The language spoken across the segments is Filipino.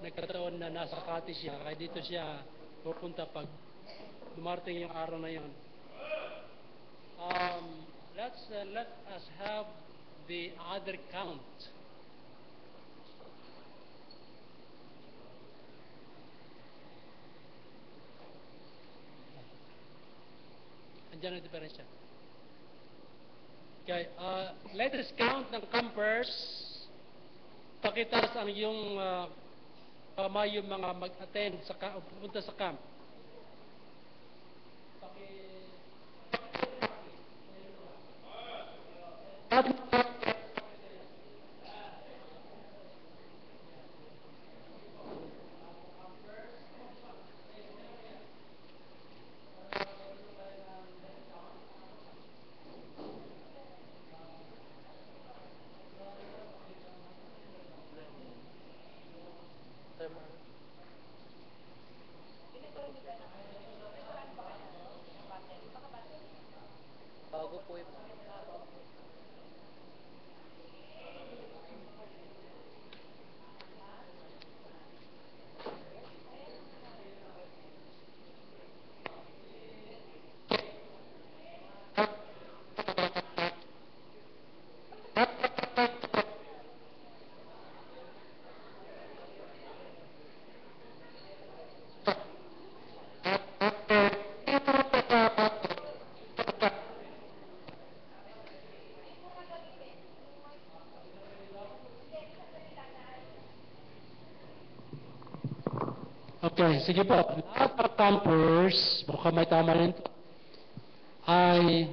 nagkataon na nasa Makati siya, kaya dito siya pupunta pag dumarating yung araw na yon. Let us have the other count. Andiyan ang diferensya. Okay, let us count ng campers. Pakitaas ang yung kamay yung mga mag-attend sa pupunta sa camp. Bago po ito. Okay, sige po. Lahat ng campers, baka may tama rin ito, ay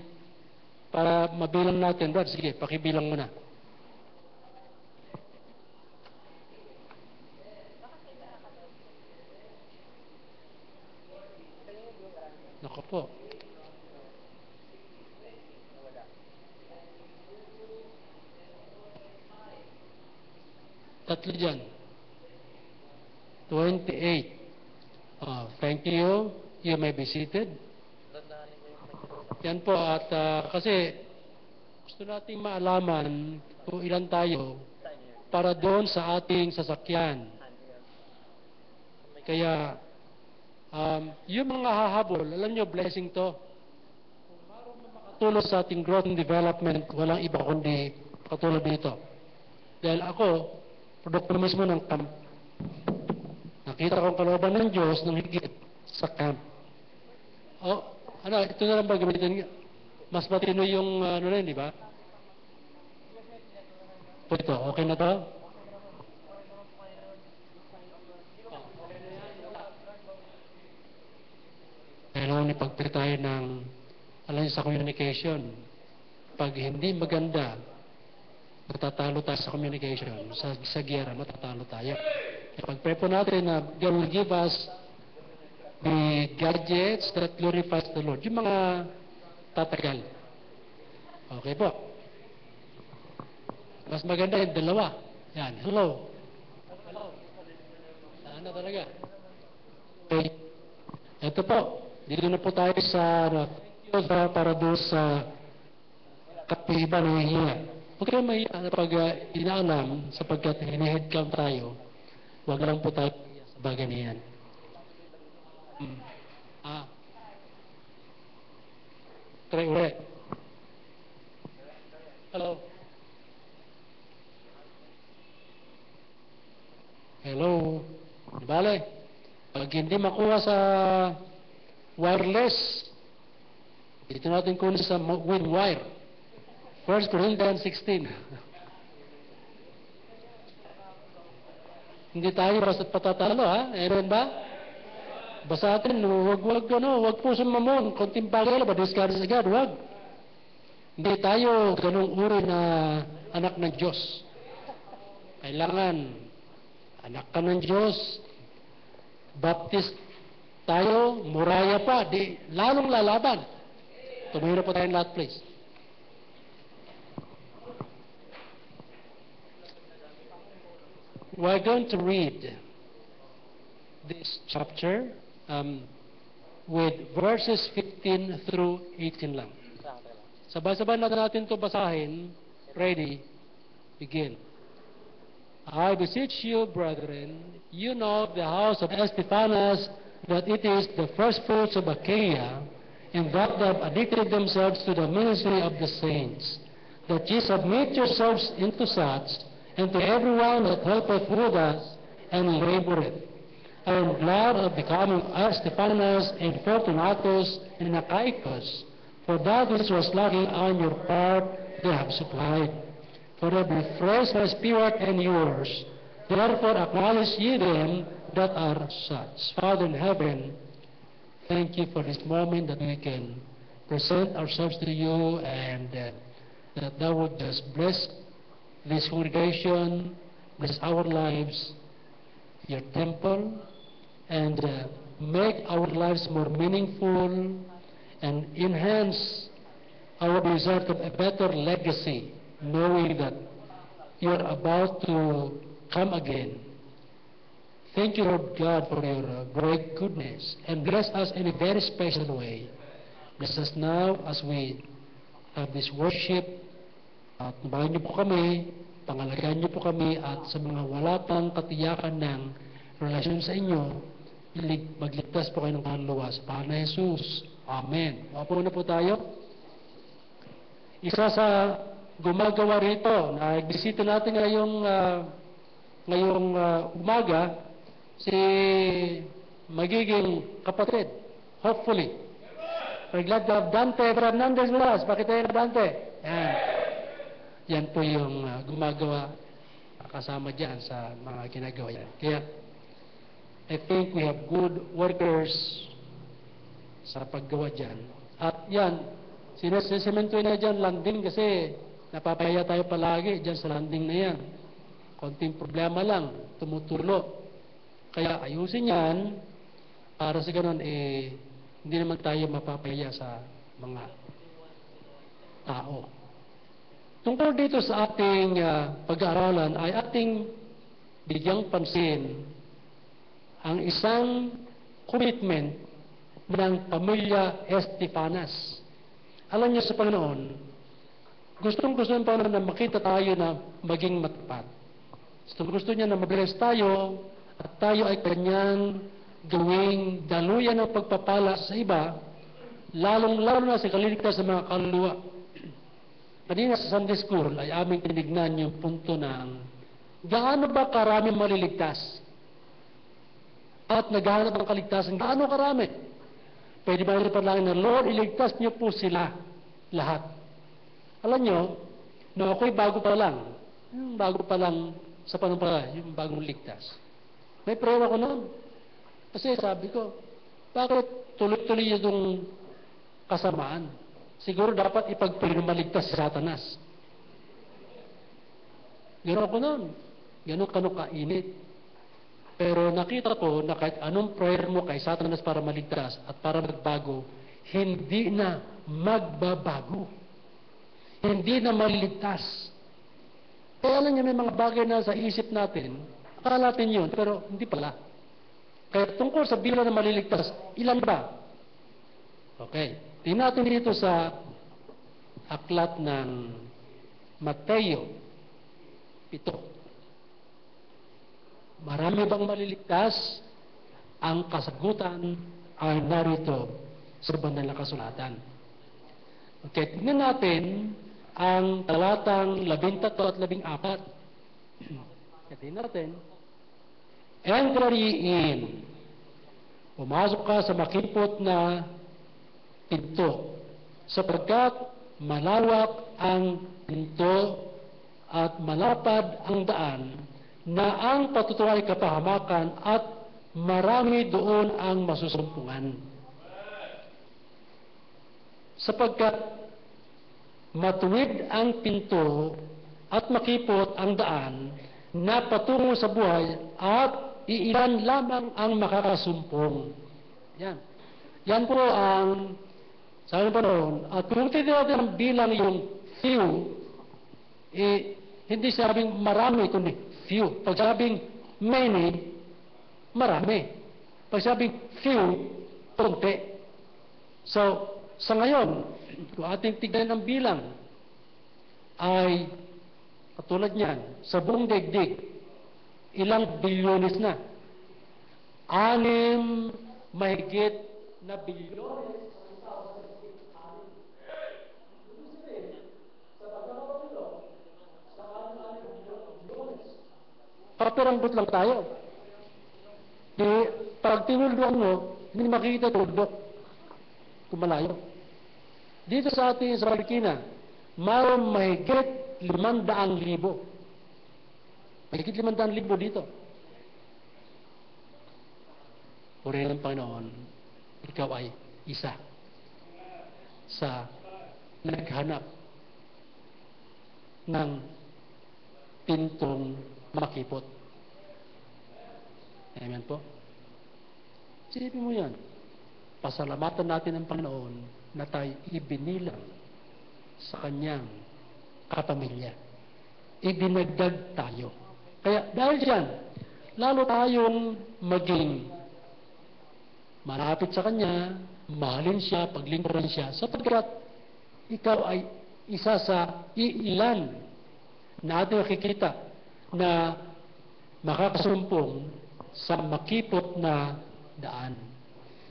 para mabilang natin. Brad, sige, pakibilang mo na. Naku po. Tatlo dyan. 28. Thank you. You may be seated. Yan po. At kasi gusto nating maalaman kung ilan tayo para doon sa ating sasakyan. Kaya yung mga hahabol, alam nyo, blessing to. Kung marunong makatulong sa ating growth and development, walang iba kundi katulad dito. Dahil ako, produkto mismo ng camp. Nakita ko ang kalooban ng Diyos ng higit sa camp. Ito na lang ba gamitin? Mas matino yung ano rin, di ba? Ito, okay na to? Kailangan ipagpili tayo ng alam sa communication. Pag hindi maganda, matatalo tayo sa communication. Sa giyera, matatalo tayo. Pag-pray po natin na God will give us the gadgets that glorifies the Lord. Yung mga tatagal. Okay po. Mas maganda yung dalawa. Yan. Hello. Saan na talaga? Okay. Ito po. Dito na po tayo sa para doon sa kapiba na hihiya. Huwag kayo mahiya pag inaalam sapagkat hinihead count tayo. Huwag lang po tayo sa bagay na yan. Try ulit. Hello. Hello. Bale, pag hindi makuha sa wireless, dito natin kunin sa with wire. 1 Corinthians 16. Hindi tayo basta patatalo, ha? Meron ba? Basta atin, wag po sumamon. Konting bagay, discard agad, wag. Hindi tayo ganung uri na anak ng Diyos. Kailangan, anak ka ng Diyos, baptist tayo, muraya pa, lalong lalaban. Tumira po tayong lahat, please. We're going to read this chapter with verses 15 through 18 lang. Sabay-sabay natin ito basahin. Ready? Begin. I beseech you, brethren, you know the house of Stephanas, that it is the first fruits of Achaia, and that they have addicted themselves to the ministry of the saints, that ye submit yourselves into such, and to everyone that helpeth with us, and laboreth. I am glad of becoming Stephanas and Fortunatus and Achaicus, for that which was lacking on your part they have supplied. For they have refreshed my spirit and yours. Therefore acknowledge ye them that are such. Father in heaven, thank you for this moment that we can present ourselves to you, and that thou would just bless this congregation, bless our lives, your temple, and make our lives more meaningful and enhance our desire of a better legacy, knowing that you are about to come again. Thank you, Lord God, for your great goodness, and bless us in a very special way. Bless us now as we have this worship, at nabahan niyo po kami, pangalagaan niyo po kami, at sa mga wala pang katiyakan ng relasyon sa inyo, magligtas po kayo ng kaluluwa sa pangalan ni Jesus. Amen. Mapo na po tayo. Isa sa gumagawa rito, na bisita natin ngayong umaga, si magiging kapatid, hopefully. We're glad to have Dante Fernandez with us. Pakita na Dante. Yan. Yan po yung gumagawa kasama dyan sa mga ginagawa yan. Kaya, I think we have good workers sa paggawa dyan. At yan, sinasisemento na dyan landing kasi napapaya tayo palagi dyan sa landing na yan. Konting problema lang, tumutulo. Kaya ayusin yan para sa ganun, hindi naman tayo mapapaya sa mga tao. Tungkol dito sa ating pag-aaralan ay ating bigyang pansin ang isang commitment ng pamilya Estefanas. Alam niyo sa Panginoon, gustong-gusto ng Panginoon na makita tayo na maging matapat. Gusto niya na mabless tayo at tayo ay kanyang gawing daluyan ng pagpapala sa iba, lalong-lalo na sa kaliligtas sa mga kaluluwa. Kanina sa Sunday School ay aming tinignan yung punto ng gaano ba karami maliligtas? At naghahanap ng kaligtasan, gaano karami? Pwede ba rin panalangin na, Lord, iligtas niyo po sila lahat. Alam niyo, no, ako'y bago pa lang sa panumpala, yung bagong ligtas. May prayer ako noon. Kasi sabi ko, bakit tuloy-tuloy yung kasamaan? Siguro dapat ipagpili na maligtas si Satanas. Gano'n ako noon. Gano'n kainit. Pero nakita ko na kahit anong prayer mo kay Satanas para maligtas at para magbago, hindi na magbabago. Hindi na maliligtas. Kaya alam niyo, may mga bagay na sa isip natin, akala natin yun, pero hindi pala. Kaya tungkol sa bilang na maliligtas, ilan ba? Okay. Tingnan natin dito sa aklat ng Mateo 7. Marami bang maliligtas? Ang kasagutan ay narito sa banal na kasulatan. Okay, tingnan natin ang talatang 13 at 14. Tingnan natin. Enter ye in. Pumasok ka sa makimpot na pinto, sapagkat malawak ang pinto at malapad ang daan na ang patutuwa ay kapahamakan at marami doon ang masusumpungan. Sapagkat matuwid ang pinto at makipot ang daan na patungo sa buhay at iilan lamang ang makakasumpong. Yan. Yan po ang sabi pa noon. At kung titignan natin ang bilang yung few, hindi sabing marami, kundi few. Pag sabing many, marami. Pag sabing few, konti. So, sa ngayon, kung ating tignan ang bilang, ay katulad niyan, sa buong daigdig, Ilang bilyones na? 6 mahigit na bilyones. Papiranggot lang tayo. Di, pag tinulduan mo, hindi makikita tuldok. Kumalayo. Dito sa ating sa Marikina, mayroong mahigit 500,000. Mahigit 500,000 dito. Purihin ng Panginoon, ikaw ay isa sa naghanap ng pintong makipot. Amen po. Sipin mo yan. Pasalamatan natin ang Panginoon na tayo ibinilang sa kanyang kapamilya. Ibinagdag tayo. Kaya dahil dyan, lalo tayong maging malapit sa kanya, mahalin siya, paglingkuran siya, sapagkat ikaw ay isa sa iilan na ating nakikita na makakasumpong sa makipot na daan.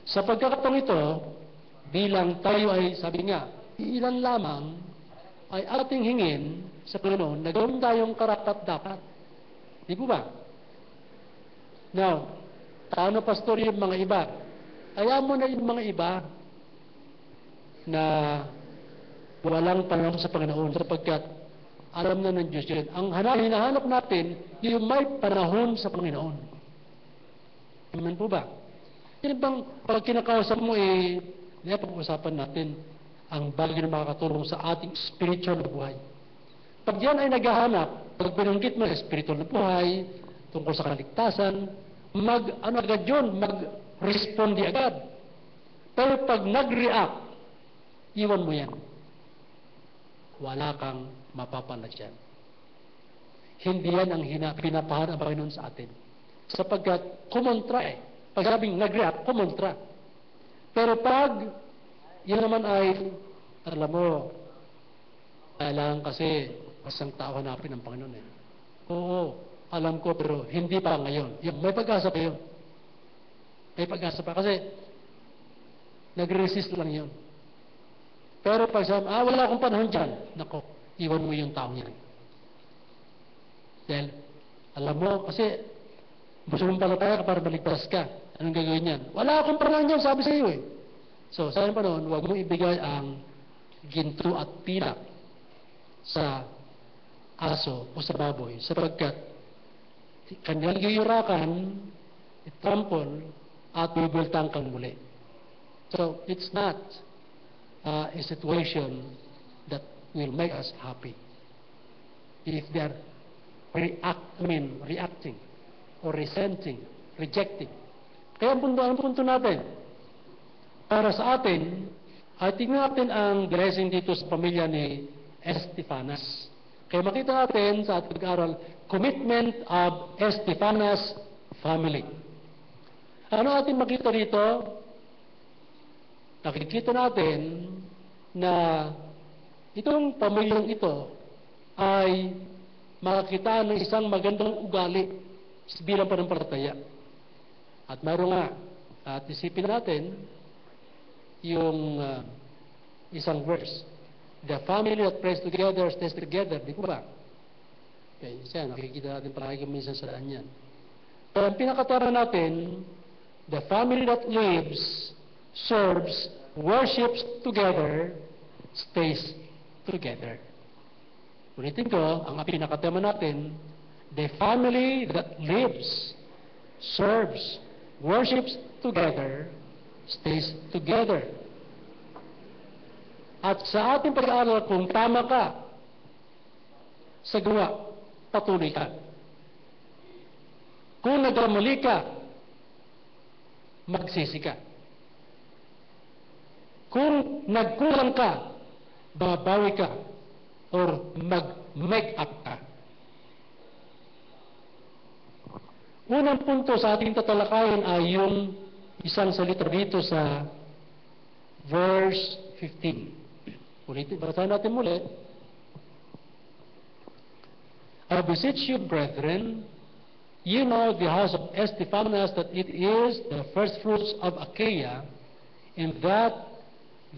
Sa pagkakataong ito, bilang tayo ay, sabi nga, iilan lamang ay ating hingin sa Panginoon na gawin tayong karapat-dapat. Di po ba? Now, paano pastor yung mga iba? Ayaw mo na yung mga iba na walang panahon sa Panginoon sapagkat alam na ng Diyos yun. Ang hinahanap natin, yung may panahon sa Panginoon. Amen po ba? Yan bang pag kinakausap mo pag-usapan natin ang bagay na makakatulong sa ating spiritual na buhay. Pag yan ay naghahanap, pag binanggit mo sa spiritual na buhay, tungkol sa kaligtasan, agad yun, mag-respondi agad. Pero pag nag-react, iwan mo yan. Wala kang mapapala dyan. Hindi yan ang pinapahan ang Panginoon sa atin. Sapagkat kumontra Pag sabing nag-react, kumontra. Pero pag yan naman ay, alam mo, kailangan kasi isang tao hanapin ng Panginoon Oo, alam ko, pero hindi pa ngayon. May pag-asa pa yun. May pag-asa pa. Kasi, nag-resist lang yun. Pero pag sabi, wala akong panahon dyan. Nako, iwan mo yung taong yan. Dahil, alam mo, kasi, gusto mong palataya ka para maligtas ka. Anong gagawin yan? Wala akong panahon dyan, sabi sa iyo So, sa pa noon, huwag mong ibigay ang ginto at pilak sa aso o sa baboy sapagkat kanyang giyurakan, itrampol, at bibultang kang muli. So, it's not a situation that will make us happy. If they are reacting or resenting, rejecting. Kaya ang punto natin, para sa atin, ay tingnan natin ang blessing dito sa pamilya ni Estefanas. Kaya makita natin sa ating pag-aaral, commitment of Estefanas family. Ano ating makita dito? Nakikita natin na itong pamilyang ito ay makakita ng isang magandang ugali bilang panampalataya. At mayroon nga, at isipin natin yung isang verse. The family that prays together stays together. Di ko ba? Okay, siya, nakikita natin palagi minsan sa daan yan. Pero ang pinakatara natin, the family that lives, serves, worships together, stays together. Ulitin ko, ang pinakatema natin, the family that lives, serves, worships together, stays together. At sa ating pag-aaral, kung tama ka sa gawa, patuloy ka. Kung nagkamali ka, magsisi ka. Kung nagkulang ka, babawi ka or mag-make up ka. Unang punto sa ating tatalakayin ay yung isang salita dito sa verse 15. Ulitin, basahin natin muli. I beseech you, brethren, You know the house of Stephanas, that it is the first fruits of Achaia, in that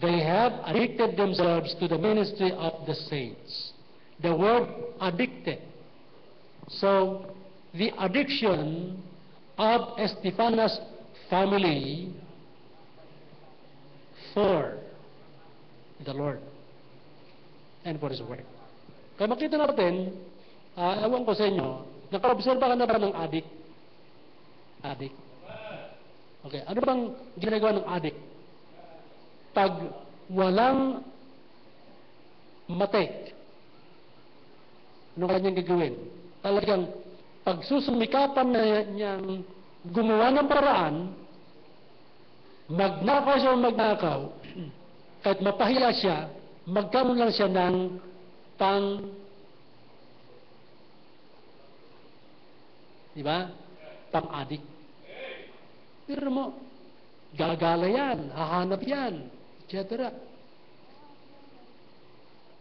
they have addicted themselves to the ministry of the saints. The word addicted. So, the addiction of Stephanas' family for the Lord and for His work. Kaya makita natin, ewan ko sa inyo, naka-obserba ka na ba ng adik? Adik. Okay, ano bang ginagawa ng adik? Pag walang matik, ano kanyang gagawin? Talagang pagsusumikapan na niyang gumawa ng paraan, magnakaw siya o magnakaw, kahit mapahiya siya, magkaroon lang siya ng di ba? Pang-adik. Pero mo, gagala yan, hahanap yan, etc.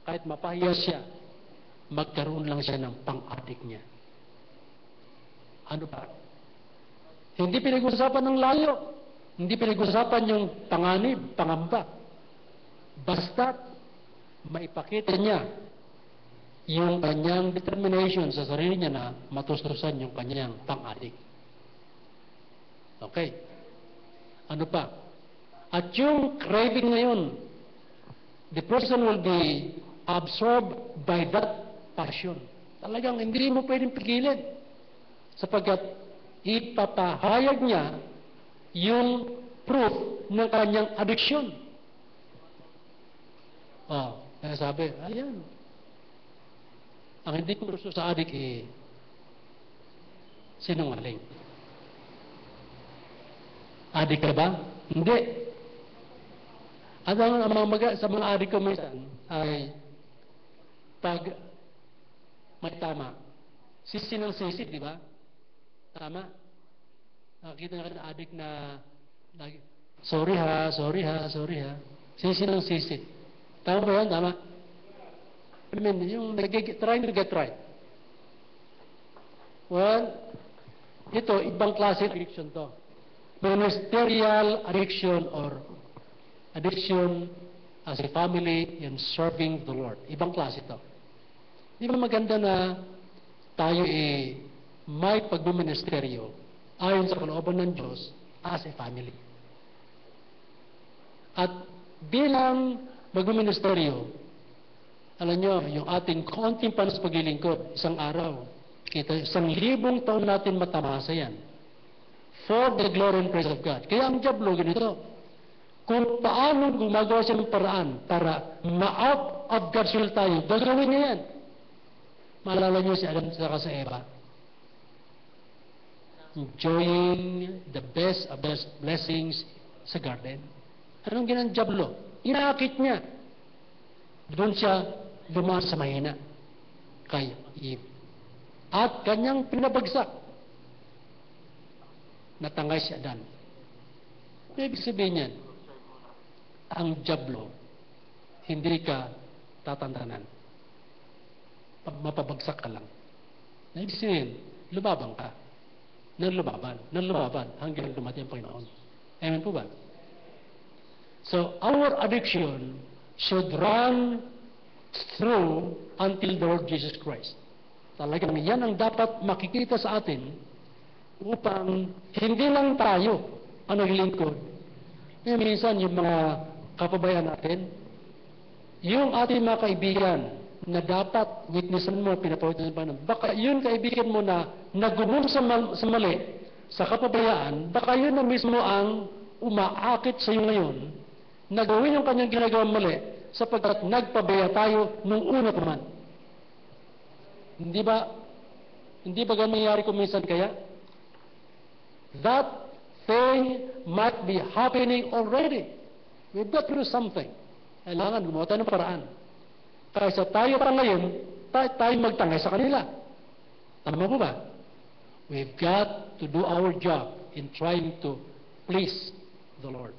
Kahit mapahiya siya, magkaroon lang siya ng pang-adik niya. Ano ba? Hindi pinag-usapan ng layo. Hindi pinag-usapan yung panganib, pangamba. Basta't maipakita niya yung kanyang determination sa sarili niya na matustusan yung kanyang pang-adik. Okay. Ano pa? At yung craving na yun, the person will be absorbed by that passion. Talagang hindi mo pwedeng pigilin sapagkat ipapahayag niya yung proof ng kanyang addiction. Kaya sabi, ayan. Ang hindi ko gusto sa adik sinungaling. Adik ka ba? Hindi. At sa mga adik ko minsan ay pag may tama, sisi ng sisi, di ba? Tama? Nakakita nga ng adik na sorry ha. Sisi ng sisi. Tama ba yan? Tama? I mean, yung trying to get right. Well, ito, ibang klase addiction to. Ministerial addiction or addiction as a family in serving the Lord. Ibang klase to. Di ba maganda na tayo may pagbuministeryo ayon sa kalooban ng Diyos as a family. At bilang magbuministeryo, alam nyo, yung ating konting panos paglilingkod, isang araw, kita, 1,000 taon natin matamasa yan. For the glory and praise of God. Kaya ang Diablo, ganito, kung paano gumagawa siya ng paraan para ma-out of God's will tayo, gagawin niya yan. Maalala nyo si Adam at sa Eva. Enjoying the best of the blessings sa garden. Anong ginang Diablo? Inakit niya. Doon siya dumaan sa mahina kay Eve. At kanyang pinabagsak. Natangay si Adan. Ibig sabihin yan, ang Diablo, hindi ka tatantanan. Mapabagsak ka lang. Ibig sabihin, lumaban ka. Nang lumaban, hanggang dumating ang Panginoon. Amen po ba? So, our addiction should run through until the Lord Jesus Christ. Talagang yan ang dapat makikita sa atin upang hindi lang tayo ang naglilingkod. Minsan yung mga kapabayan natin, yung ating mga kaibigan na dapat witnessan mo, pinapawitan pa ng, baka yun kaibigan mo na nagumong sa mali, sa kapabayaan, baka yun na mismo ang umaakit sa iyo ngayon, na gawin yung kanyang ginagawang mali, sapagkat nagpabaya tayo nung una pa man. Hindi ba ganun nangyari kung minsan kaya? That thing might be happening already. We've got to do something. Kailangan gumawa tayo ng paraan. Kaysa tayo pa ngayon, tayo magtangay sa kanila. Tama mo ba? We've got to do our job in trying to please the Lord.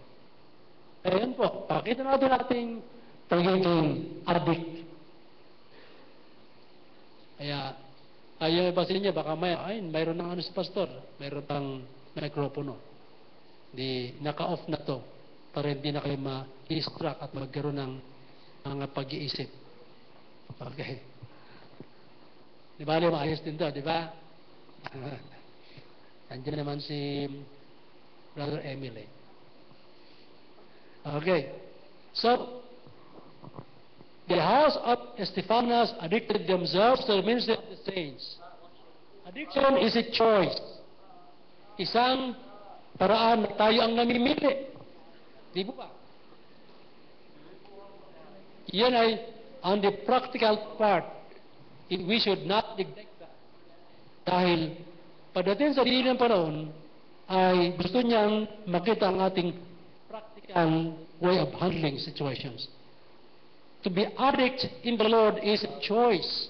Ayan po, pakita natin ating pagiging addict. Kaya, Ayaw ba sa inyo, baka mayroon ng ano si pastor, mayroon pang mikropono. Di, naka-off na to para hindi na kayo ma-distract at magkaroon ng mga pag-iisip. Okay. Di ba, maayos din to, di ba? Nandiyan naman si Brother Emily. Okay. So, the house of Stephanas addicted themselves to the ministry of the saints. Addiction is a choice. Isang paraan na tayo ang namimili. Di ba? Yan ay on the practical part. We should not neglect that. Dahil pagdating sa dilim ng panahon, ay gusto niyang makita ang ating practical way of handling situations. To be addict in the Lord is a choice.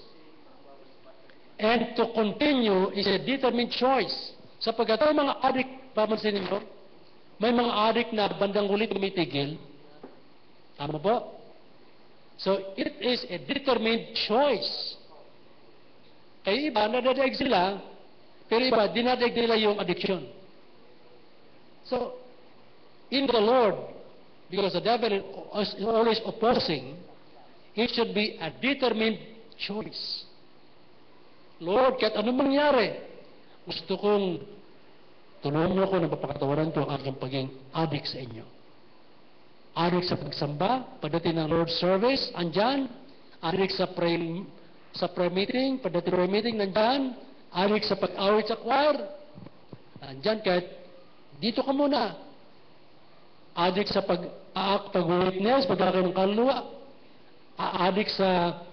And to continue is a determined choice. Sapagkat ang mga addict, pamansin ninyo, may mga addict na bandang huli tumitigil. Tama po? So, it is a determined choice. Kaya iba, nadadaig sila, pero iba, dinadaig nila yung addiction. So, in the Lord, because the devil is always opposing, it should be a determined choice. Lord, kahit anong mangyari, gusto kong tulungan mo ako na papakatawaran ko ang aking pagiging addict sa inyo. Addict sa pagsamba, pagdating ng Lord's service, andyan. Addict sa prayer meeting, pagdating ng prayer meeting, nandyan. Addict sa pag-awit sa choir, andyan. Kahit dito ka muna. Addict sa pag-witness, pag-akin ng kaluluwa. Addict sa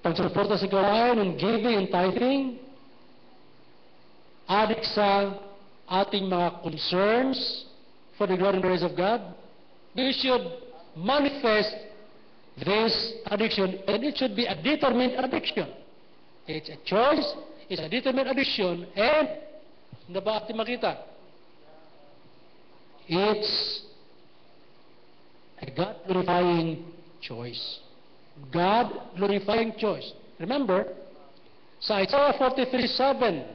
pagsuporta sa gawain and giving and tithing. Addict sa ating mga concerns for the glory and praise of God. We should manifest this addiction, and it should be a determined addiction. It's a choice, it's a determined addiction, and na ba ating makita? It's a God-glorifying choice. God-glorifying choice. Remember, sa Isaiah 43:7,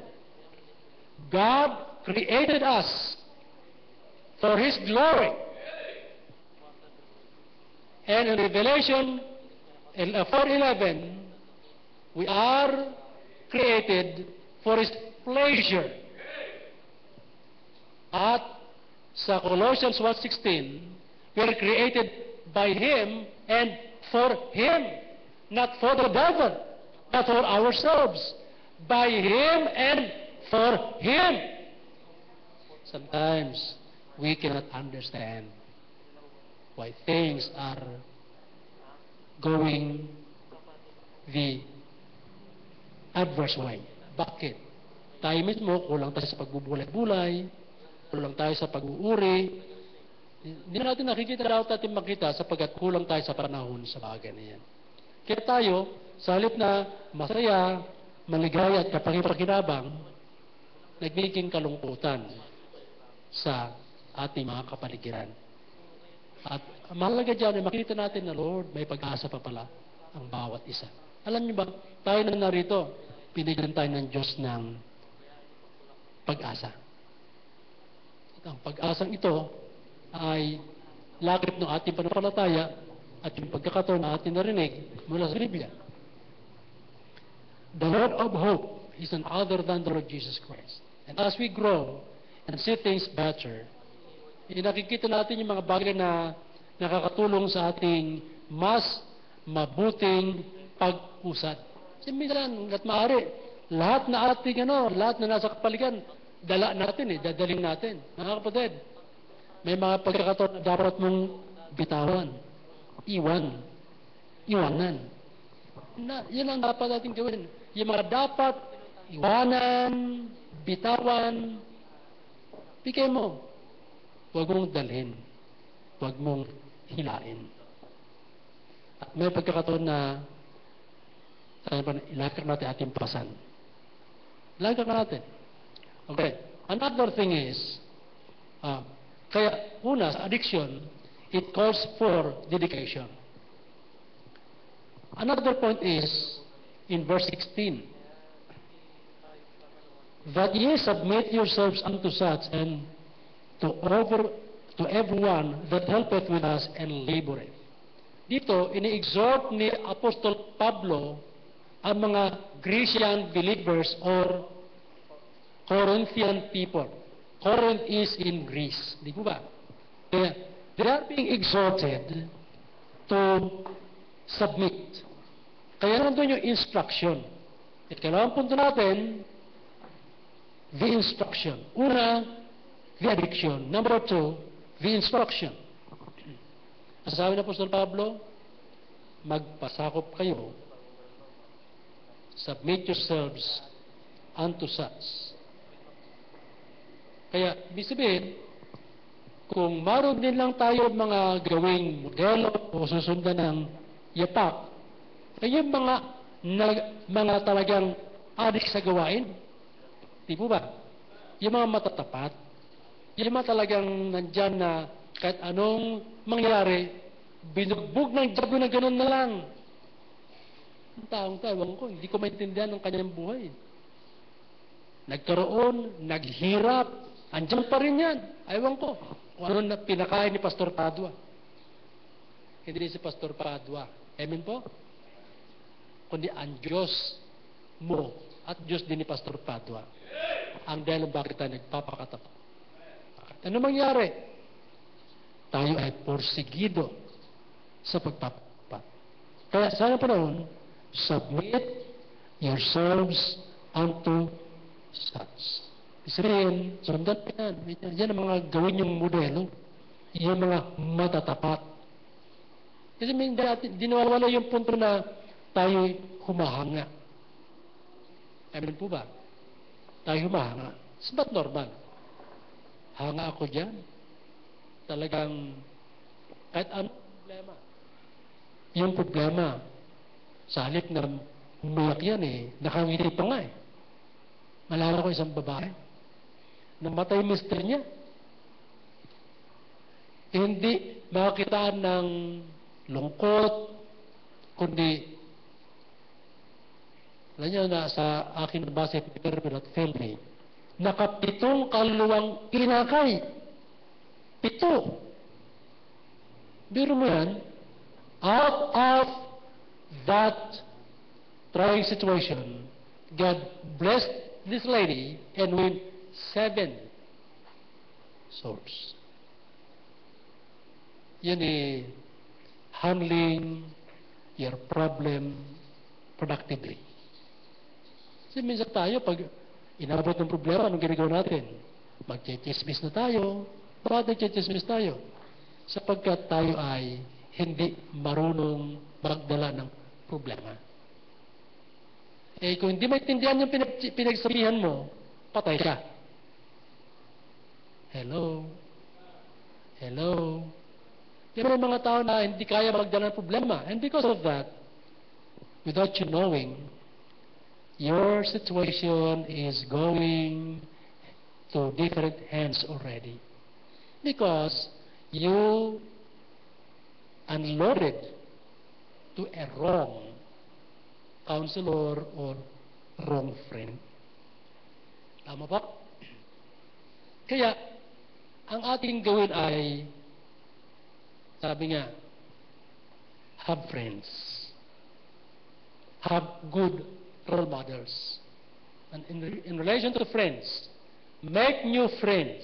God created us for His glory. And in Revelation 4:11, we are created for His pleasure. At sa Colossians 1:16, we are created by Him and for Him, not for the devil, not for ourselves, by Him and for Him. Sometimes we cannot understand why things are going the adverse way. Bakit? Tayo mismo, kulang tayo sa pagbubulay-bulay, kulang tayo sa pag-uuri. Hindi na natin nakikita dapat natin makita sapagkat kulang tayo sa panahon sa bagay na yan. Kaya tayo, sa halip na masaya, maligaya at kapangipakinabang, nagiging kalungkutan sa ating mga kapaligiran. At mahalaga dyan ay makita natin na Lord, may pag-asa pa pala ang bawat isa. Alam niyo ba, tayo na narito, pinigyan tayo ng Diyos ng pag-asa. At ang pag-asang ito ay lakip ng ating panampalataya at yung pagkakataon na ating narinig mula sa Biblia. The Lord of hope is none other than the Lord Jesus Christ. And as we grow and see things better, nakikita natin yung mga bagay na nakakatulong sa ating mas mabuting pag-usad. Kasi minsan, at maaari, lahat na ating lahat na nasa kapaligan, dala natin dadaling natin. Mga kapatid, may mga pagkakataon na dapat mong bitawan, iwanan. Yan ang dapat natin gawin. Yung mga dapat iwanan, bitawan, bigay mo. Huwag mong dalhin. Huwag mong hilain. At may pagkakataon na ilakar natin ating pasan. Ilakar natin. Okay. Another thing is, kaya una, sa addiction, it calls for dedication. Another point is, in verse 16, that ye submit yourselves unto such, and to everyone that helpeth with us and laboreth. Dito, ini-exhort ni Apostol Pablo ang mga Grecian believers or Corinthian people. Corinth is in Greece. Di po ba? They are being exhorted to submit. Kaya nandun yung instruction. At kailangan punto natin, the instruction. Una, the addiction. Number two, the instruction. Ang sabi ng Apostol Pablo, magpasakop kayo, submit yourselves unto such. Kaya, ibig sabihin, kung maroon din lang tayo mga gawing modelo o susundan ng yapak, ay yung mga talagang adik sa gawain, di po ba? Yung mga matatapat, yung mga talagang nandyan na kahit anong mangyari, binugbog ng diabo na gano'n na lang. Ang taong tawang ko, hindi ko maintindihan ang kanyang buhay. Nagkaroon, naghirap, andyan pa rin yan. Aywan ko. Kung ano na pinakain ni Pastor Padua. Hindi si Pastor Padua. Amen po? Kundi ang Diyos mo at Diyos din ni Pastor Padua. Ang dahil bakit tayo nagpapakatapat. Ano mangyari? Tayo ay porsigido sa pagpapapat. Kaya sana pa noon, submit yourselves unto such. Sabihin, sundan pa yan. Yan ang mga gawin yung modelo. Yung mga matatapat. Kasi di nawawala yung punto na tayo humahanga. Amen po ba? Tayo humahanga. It's not normal. Hanga ako dyan. Talagang kahit anong problema. Yung problema, sa halip na umiyak yan nakangiti pa nga Malala ko isang babae. Namatay mister niya. Hindi makakitaan ng lungkot, kundi alam niyo na sa akin nabasa at family, nakapitong kaluluwang inakay. 7. Biro mo yan, out of that trying situation, God blessed this lady and win 7 souls. Yan handling your problem productively. Kasi minsan tayo, pag inabot ng problema, anong ginagawa natin? Mag-chismis na tayo. Bakit nag-chismis tayo? Sapagkat tayo ay hindi marunong magdala ng problema. Kung hindi maintindihan yung pinagsabihan mo, patay ka. Hello? Hello? Di ba may mga tao na hindi kaya magdala ng problema? And because of that, without you knowing, your situation is going to different hands already. Because you unloaded to a wrong counselor or wrong friend. Tama ba? Kaya, ang ating gawin ay, sabi nga, have friends. Have good role models. And in relation to friends, make new friends,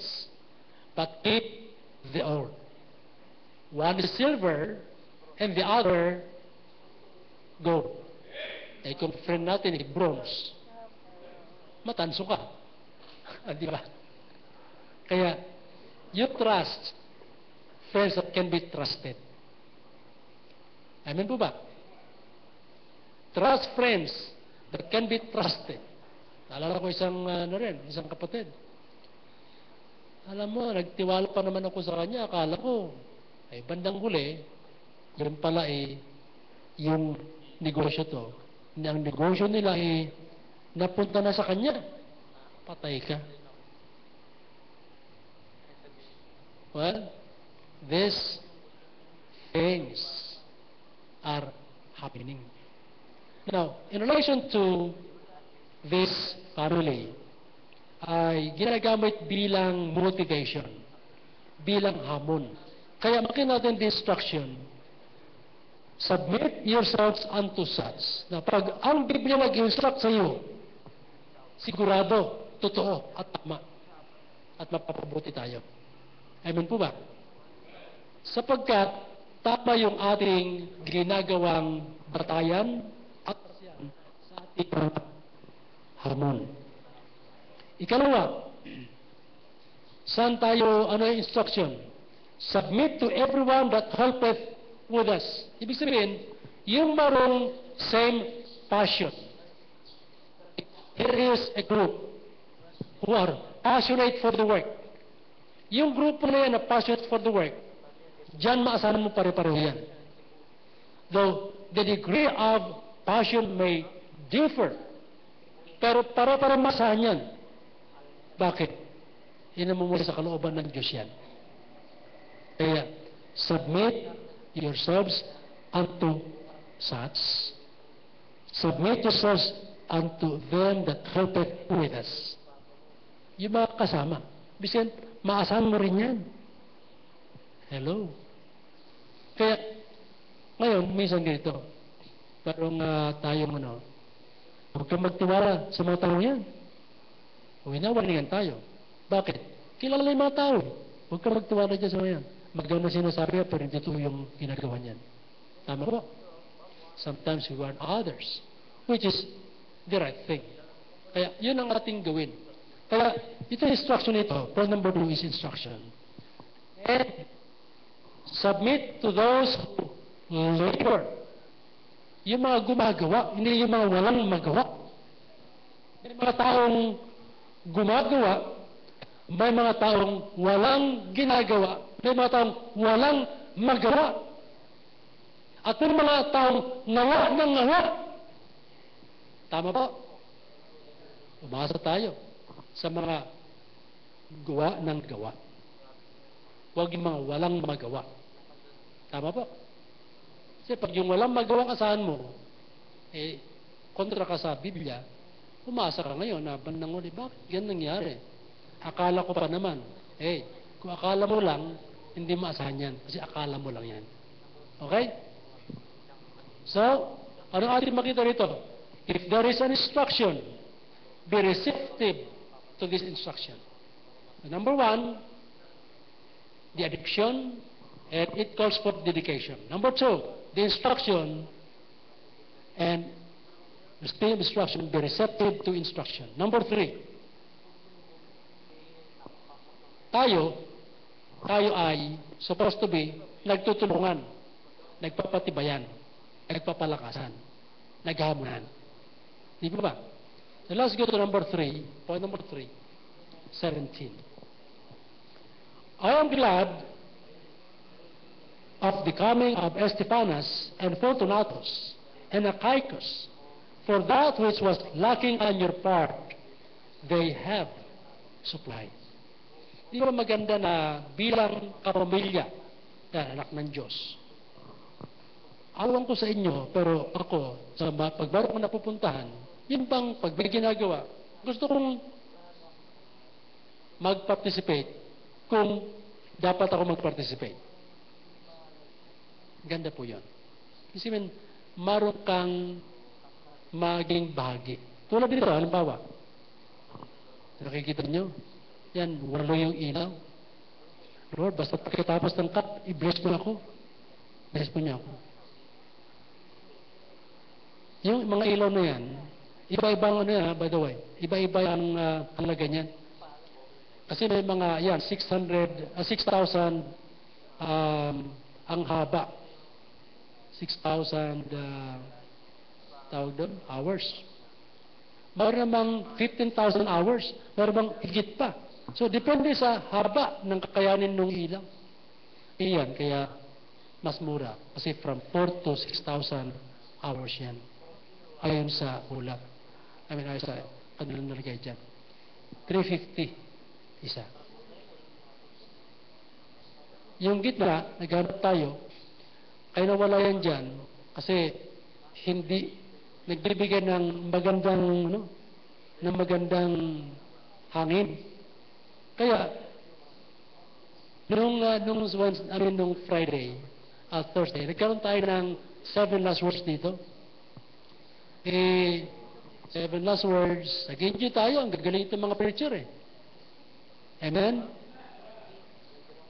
but keep the old. One is silver, and the other gold. Kung friend natin bronze, matanso ka. Di ba? Kaya, you trust friends that can be trusted. Amen po ba? Trust friends that can be trusted. Naalala ko isang kapatid. Alam mo, nagtiwala pa naman ako sa kanya. Akala ko, bandang huli, yun pala yung negosyo to. Ang negosyo nila napunta na sa kanya. Patay ka. Well, these things are happening. Now, in relation to this family, ay ginagamit bilang motivation, bilang hamon. Kaya makin natin the instruction, submit yourselves unto such, na pag ang Biblia nag-instruct sa iyo, sigurado, totoo at tama, at mapapabuti tayo. Amen po ba? Sapagkat tama yung ating ginagawang batayan at pasyan sa ating hamon. Ikalawa, saan tayo, ano yung instruction? Submit to everyone that helpeth with us. Ibig sabihin, yung marong same passion. Here is a group who are passionate for the work. Yung grupo na yan na passionate for the work, diyan maasahan mo pare-pareho yan. Though the degree of passion may differ, pero para maasahan yan. Bakit? Inamumuli sa kalooban ng Diyos yan. Kaya, submit yourselves unto such. Submit yourselves unto them that helpeth with us. Yung mga kasama. Bisin, maasahan mo rin yan. Hello. Kaya, ngayon, minsan ganito. Parang tayong huwag kang magtiwala sa mga tao yan. Winawarningan tayo. Bakit? Kilala yung mga tao. Huwag kang magtiwala dyan sa mga yan. Maganda sinasabi pero hindi ito yung ginagawa niyan. Tama po? Sometimes we warn others, which is the right thing. Kaya, yun ang ating gawin. Kaya, ito instruction ito. Point number 2 is instruction. And submit to those who labor. Yung mga gumagawa, hindi yung mga walang magawa. May mga taong gumagawa, may mga taong walang ginagawa, may mga taong walang magawa. At may mga taong ngawa ng ngawa. Tama po? Umasa tayo sa mga gawa ng gawa. Huwag yung mga walang magawa. Tama po? Kasi pag yung walang magawa kasahan mo, kontra ka sa Biblia, umasa ka ngayon na bandang uli, bakit yan nangyari? Akala ko pa naman. Kung akala mo lang, hindi maasahan yan. Kasi akala mo lang yan. Okay? So, anong ating makita rito? If there is an instruction, be receptive to this instruction. Number 1, the addiction, and it calls for dedication. Number 2, the instruction, and the spirit of instruction, be receptive to instruction. Number 3, tayo ay supposed to be nagtutulungan, nagpapatibayan, nagpapalakasan, naghamunan. Di ba? So let's go to number 3, point number 3, 17. I am glad of the coming of Estepanas and Fortunatus and Achaicus, for that which was lacking on your part, they have supplied. Di ba maganda na bilang kapamilya na anak ng Diyos? Awan ko sa inyo, pero ako, sa pagbago ko napupuntahan, yun bang pag may ginagawa, gusto kong mag-participate kung dapat ako mag-participate. Ganda po yun. Kasi maroon kang maging bahagi. Tulad dito, halimbawa, nakikita nyo, yan, walo yung ilaw. Lord, basta pagkatapos ng cup, i-bless mo ako. Bless mo niya ako. Yung mga ilaw na yan, iba-ibang by the way, iba-iba ang halaga niyan. Kasi may mga, 6,000 ang haba. 6,000 tawag doon, hours. Mayroon namang 15,000 hours. Mayroon bang higit pa. So, depende sa haba ng kakayanin ng ilaw. Iyan, kaya mas mura. Kasi from 4 to 6,000 hours yan. Ayon sa ulat. Ayon sa kanilang nalagay dyan. 350 isa. Yung gitna, naghanap tayo, kaya nawala yan dyan, kasi hindi nagbibigay ng magandang hangin. Kaya, nung Friday at Thursday, nagkaroon tayo ng 7 last words dito. 7 last words, nag-enjoy tayo, ang gagaling itong mga preacher eh. Amen?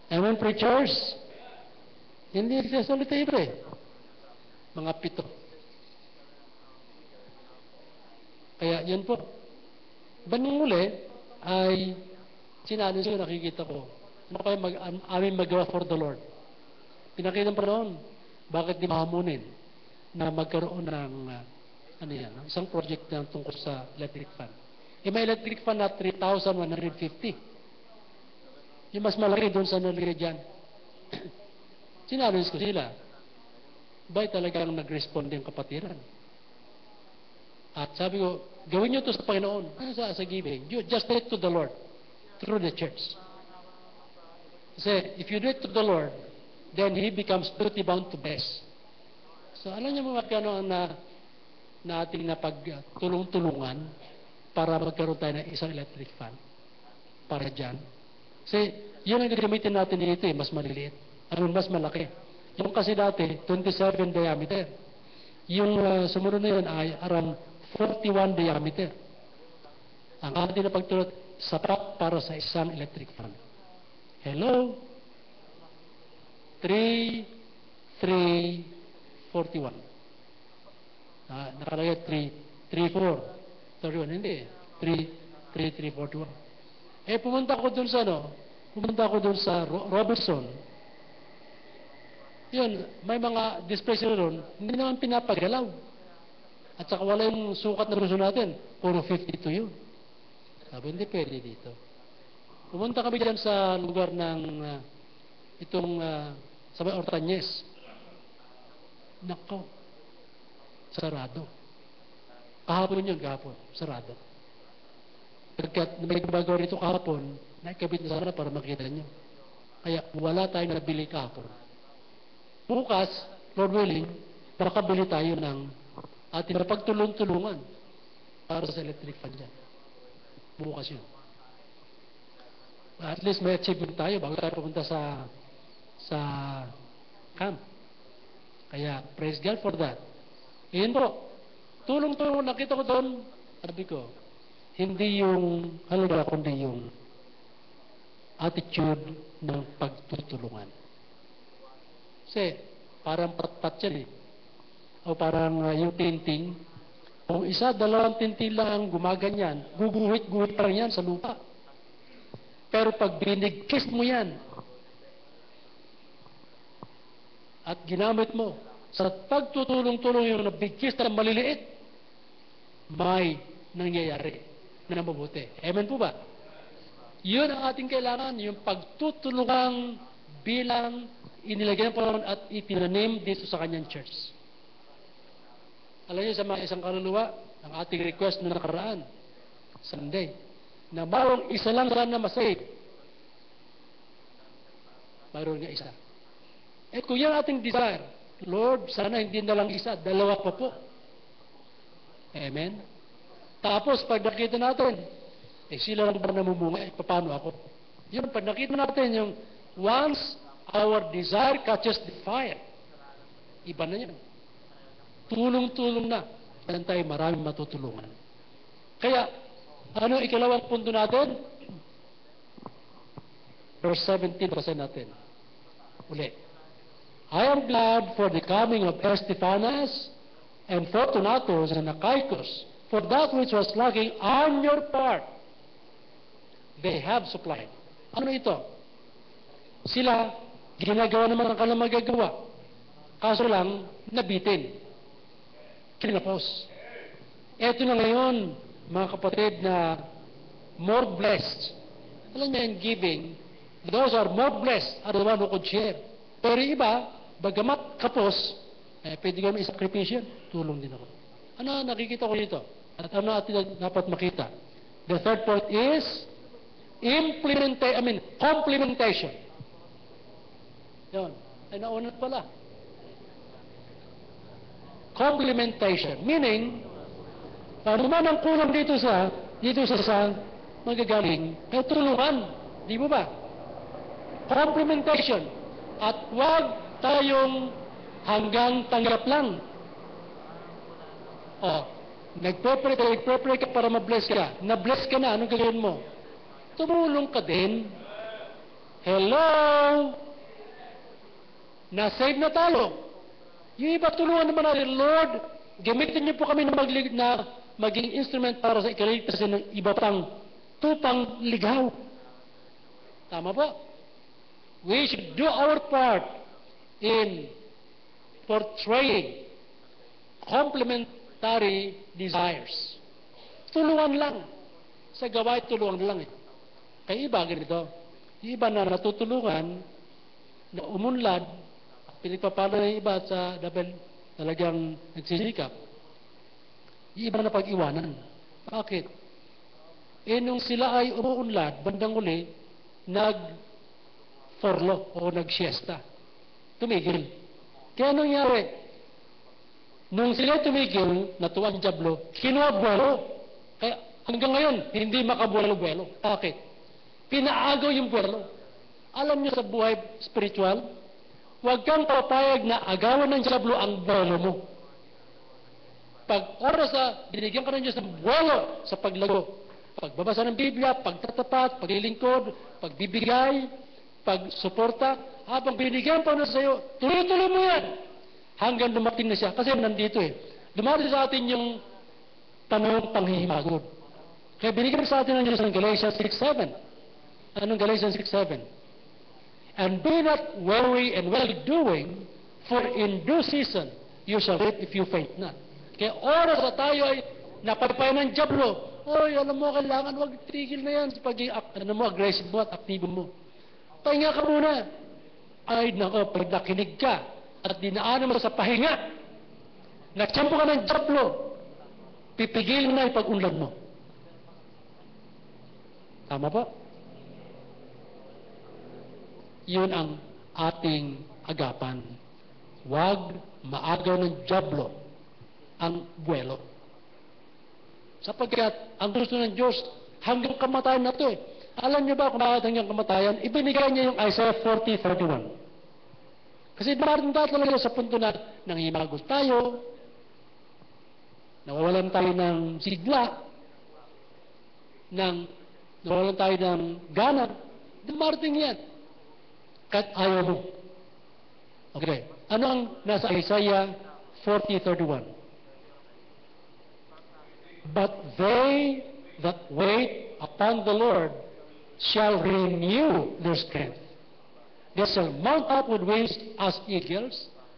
Amen, preachers? Hindi nagsasalita iba eh. Mga 7. Kaya yun po. Banong uli ay sinalo siya, nakikita ko. Ano kayo aming magawa for the Lord? Pinakita ng panahon, bakit di mahamunin na magkaroon ng isang project na tungkol sa electric fan. May electric fan na 3,150. Yung mas malaki doon sa nalagay dyan. Sinabi ko sila, ba'y talagang nag-respond yung kapatiran? At sabi ko, gawin nyo ito sa Panginoon. Sa giving. You just do it to the Lord through the church. Kasi, if you do it to the Lord, then He becomes duty bound to bless. So, alam niyo mga kano na ating napagtulong-tulungan para magkaroon tayo ng isang electric fan para dyan. Kasi, yun ang gagamitin natin dito mas maliliit. Mas malaki. Yung kasi dati, 27 diameter. Yung sumunod na yun ay around 41 diameter. Ang ating na pagtulot, sapat para sa isang electric fan. Hello? 3,341. Nakalagay 3,431. Hindi. 3,341. Pumunta ko dun sa Robertson. Yun, may mga display sila ron, hindi naman pinapagalaw. At saka wala yung sukat na gusto natin. Puro 52 yun. Sabi, hindi pwede dito. Pumunta kami dyan sa lugar ng sa may Ortañez. Nako. Sarado. Kahapon yun, sarado. Pagkat may gumagawa rito kahapon, naikabit na sana para makita nyo. Kaya wala tayong nabili kahapon. Bukas, Lord willing, makabili tayo ng ating pagtulong-tulungan para sa electric fan dyan. Bukas yun. At least may achievement tayo bago tayo pumunta sa camp. Kaya, praise God for that. Iyon po, tulong-tulong nakita ko doon, sabi ko, hindi yung halaga, kundi yung attitude ng pagtutulungan. Kasi, parang pat-pat yan eh. O parang yung tinting, kung isa, dalawang tinting lang ang gumaganyan, guguhit-guhit pa yan sa lupa. Pero pag binigkis mo yan, at ginamit mo, sa pagtutulong-tulong yung nabigkis na maliliit, may nangyayari na mabuti. Amen po ba? Yun ang ating kailangan, yung pagtutulungang bilang inilagay ng Panginoon at itinanim dito sa kanyang church. Alam niyo sa mga isang kaluluwa, ang ating request na nakaraan, Sunday, na mayroong isa lang sana masave. Mayroon nga isa. At kung yan ating desire, Lord, sana hindi na lang isa, dalawa pa po. Amen? Tapos, pag nakita natin, sila lang ba namumunga, paano ako? Yun, pag nakita natin yung once our desire catches the fire, iba na yan. Tulong-tulong na. Yan tayo maraming matutulungan. Kaya, ano ikalawang punto natin? Verse 17, basahin natin. Uli. I am glad for the coming of Estefanas and Fortunatus and Achaicus, for that which was lacking on your part, they have supplied. Ano ito? Sila, ginagawa naman ang kanilang magagawa. Kaso lang, nabitin. Kinapos. Ito na ngayon, mga kapatid, na more blessed. Alam niya, in giving, those are more blessed are the one who could share. Pero iba, bagamat kapos, pwede kami isakripisyon, tulong din ako. Ano nakikita ko dito? At ano natin dapat makita? The third point is complementation. Yun. Ay, naunat pala. Complementation. Meaning, ano man ang kulang dito sa magagaling kay tulungan. Di mo ba? Complementation. At huwag tayong hanggang tanggap lang. Nagpre-pray ka para ma-bless ka. Na-bless ka na, anong gagawin mo? Tumulong ka din. Hello? Na-save na tayo. Yung iba tulungan naman natin, Lord, gamitin niyo po kami na maging instrument para sa ikaligtas ng iba pang tupang ligaw. Tama po? We should do our part in portraying complementary desires. Tulungan lang. Sa gawain, tulungan lang eh. Kaya iba ganito. Yung iba na natutulungan, na umunlad, pinagpapala ng iba sa dahil talagang nagsisikap. Yung iba na pag-iwanan. Bakit? Nung sila ay umuunlad, bandang uli, nag-forlo o nag-siesta. Tumigil. Kaya nangyari, nung sila tumigil, natuwa ang Diablo, kinuha buwelo. Kaya hanggang ngayon, hindi makabuwelo-buwelo. Bakit? Pinaagaw yung buwelo. Alam niyo sa buhay spiritual, huwag kang papayag na agawan ng Diablo ang buwelo mo. Pag oras binigyan ka ng Diyos ng buwelo sa paglago, pagbabasa ng Biblia, pagtatapat, paglilingkod, pagbibigay, pagsuporta, habang binigyan pa na sa iyo, tuloy-tuloy mo yan. Hanggang dumating na siya. Kasi nandito eh. Dumating sa atin yung panahong panghihimagod. Kaya binigyan sa atin ng Diyos ng Galatians 6:7. Anong Galatians 6:7? And be not weary and well-doing, for in due season you shall reap if you faint not. Kaya oras na tayo ay napagpayan ng Diablo, oy, alam mo, kailangan wag tigil na yan sa pagiging aggressive mo at aktibo mo. Pahinga ka muna. Ay, nako, pag nakinig ka at dinaanan mo sa pahinga, nagtiyempo ka ng Diablo, pipigil na ipag-unlad mo. Tama po? Yun ang ating agapan. Huwag maagaw ng Diablo ang buwelo. Sapagkat ang gusto ng Diyos, hanggang kamatayan na ito eh. Alam niyo ba kung bakit hanggang kamatayan? Ibinigay niya yung Isaiah 40:31. Kasi darating tayo talaga sa punto na nanghimagos tayo, nawawalan tayo ng sigla, nawawalan tayo ng gana, dumarating yan. Kahit ayaw mo. Okay. Ano ang nasa Isaiah 40:31? But they that wait upon the Lord shall renew their strength. They shall mount up with wings as eagles.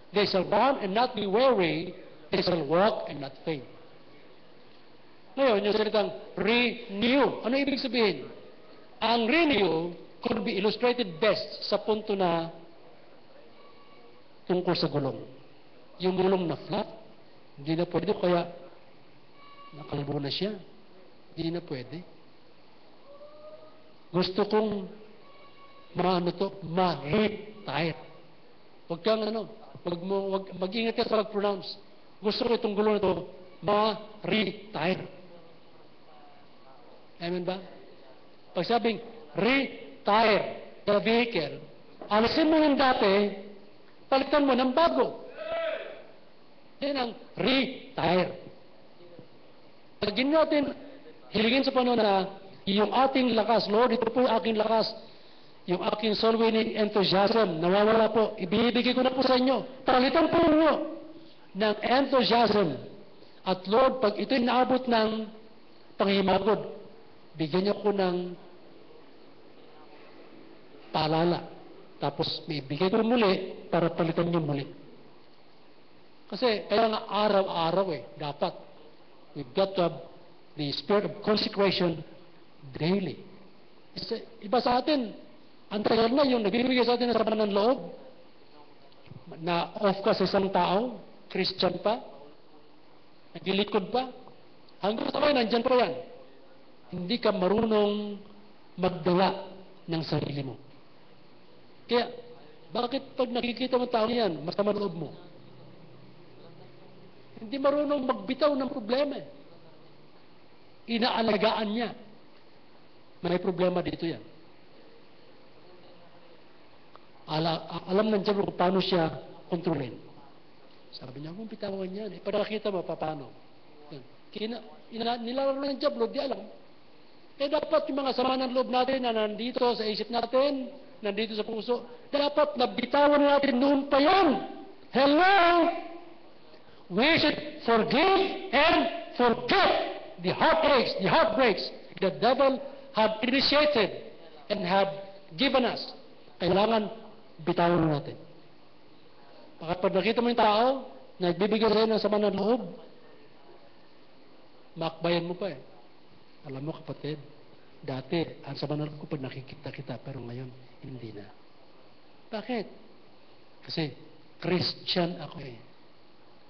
They shall run and not be weary. They shall walk and not faint. Ngayon, yung salitang renew. Ano ibig sabihin? Ang renew could be illustrated best sa punto na tungkol sa gulong. Yung gulong na flat, hindi na pwede, kaya nakalbo na siya. Hindi na pwede. Gusto kong ma-retire. Huwag kang mag-ingat ka sa mag-pronounce. Gusto ko itong gulong na ito, ma-retire. Amen ba? Pag sabing retire the vehicle, alisin mo yung dati, palitan mo ng bago. Yan ang retire. Pag natin, hilingin sa Panginoon na yung ating lakas, Lord, ito po yung aking lakas, yung aking soul-winning enthusiasm, nawawala po, ibibigay ko na po sa inyo. Palitan po nyo ng enthusiasm. At Lord, pag ito'y naabot ng panghimagod, bigyan niyo ko ng paalala. Tapos may bigay ko muli para palitan niyo muli. Kasi kaya nga araw-araw dapat we've got to have the spirit of consecration daily. Iba sa atin, ang tagal na yung nagbibigay sa atin ng sama ng loob, na off ka sa isang tao, Christian pa, naglilikod pa, hanggang sa nandyan pa yan. Hindi ka marunong magdala ng sarili mo. Kaya, bakit pag nakikita mo tao yan, masama loob mo? Hindi marunong magbitaw ng problema. Inaalagaan niya. May problema dito yan. Alam ng Diablo kung paano siya kontrolin. Sabi niya, kung bitawan yan, ipadakita mo paano. Nilalaro ng Diablo, di alam. Dapat yung mga sama ng loob natin na nandito sa isip natin, nandito sa puso, dapat nabitawan natin noon pa yan. Hello! We should forgive and forget the heartaches, the heartbreaks the devil had initiated and have given us. Kailangan bitawan natin. Pag nakita mo yung tao, nagbibigay sa'yo ng sama ng loob, makbayan mo pa eh. Alam mo kapatid, dati, ang sama ng loob ko pag nakikita kita, pero ngayon, hindi na. Bakit? Kasi, Christian ako eh.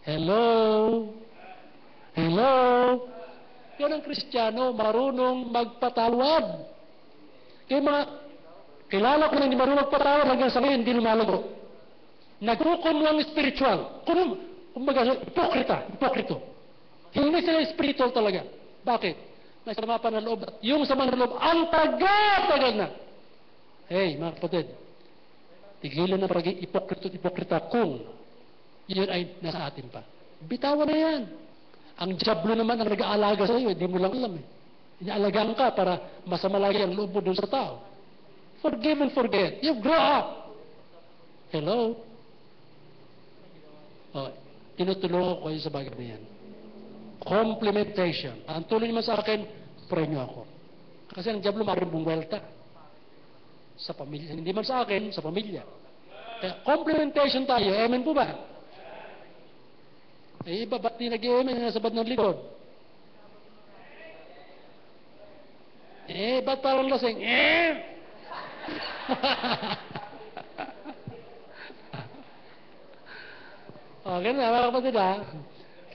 Hello? Hello? Yun ang Kristiyano, marunong magpatawad. Kaya mga, kilala ko na hindi marunong magpatawad hanggang sa ngayon, hindi lumalago. Nagkukunwang spiritual. Kumbaga, hipokrito. Hindi sila spiritual talaga. Bakit? May sama pa ng loob. Yung sama ng loob, ang tagal na. Hey, mga kapatid, tigilan na pagiging hipokrita kung yun ay nasa atin pa. Bitawan na yan. Ang Diablo naman ang nag-aalaga sa iyo, hindi mo lang alam eh. Inaalagaan ka para masama lagi ang loob mo dun sa tao. Forgive and forget. You grow up. Hello? Oh, tinutulungan ko kayo sa bagay na yan. Complementation. Ang tuloy naman sa akin, pray nyo ako. Kasi ang Diablo maaaring bumwelta sa pamilya. Hindi man sa akin, sa pamilya. Kaya complementation tayo. Amen po ba? Eh, iba, ba't di nag-amen? Nasa bad ng likod. Eh, ba't parang lasing? Okay na, mga kapatid ha.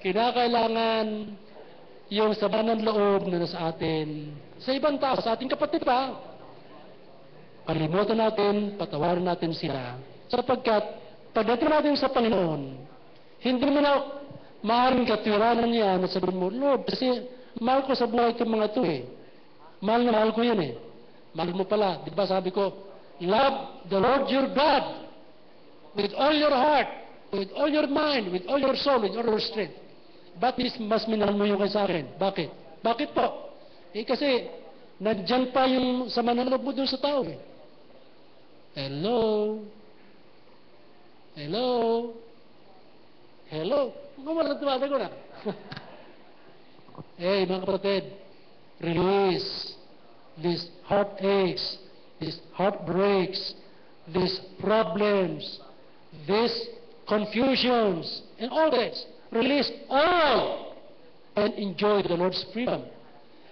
Kinakailangan yung sama ng loob na nasa atin, sa ibang tao, sa ating kapatid pa, kalimutan natin, patawarin natin sila, sapagkat pagdating natin sa Panginoon, hindi mo na maaaring katwiranan niya na sabihin mo, Lord, kasi mahal ko sa buhay itong mga ito eh. Mahal na mahal ko yan eh. Mahal mo pala. Di ba sabi ko, love the Lord your God with all your heart, with all your mind, with all your soul, with all your strength. Ba't mas minahal mo yung kay sa akin? Bakit? Bakit po? Eh kasi, nandyan pa yung sama ng loob mo dun sa tao eh. Hello? Hello? Hello? Kung walang tumata ko na. Hey, mga kapatid, release these heartaches, these heartbreaks, these problems, these confusions, and all this. Release all and enjoy the Lord's freedom.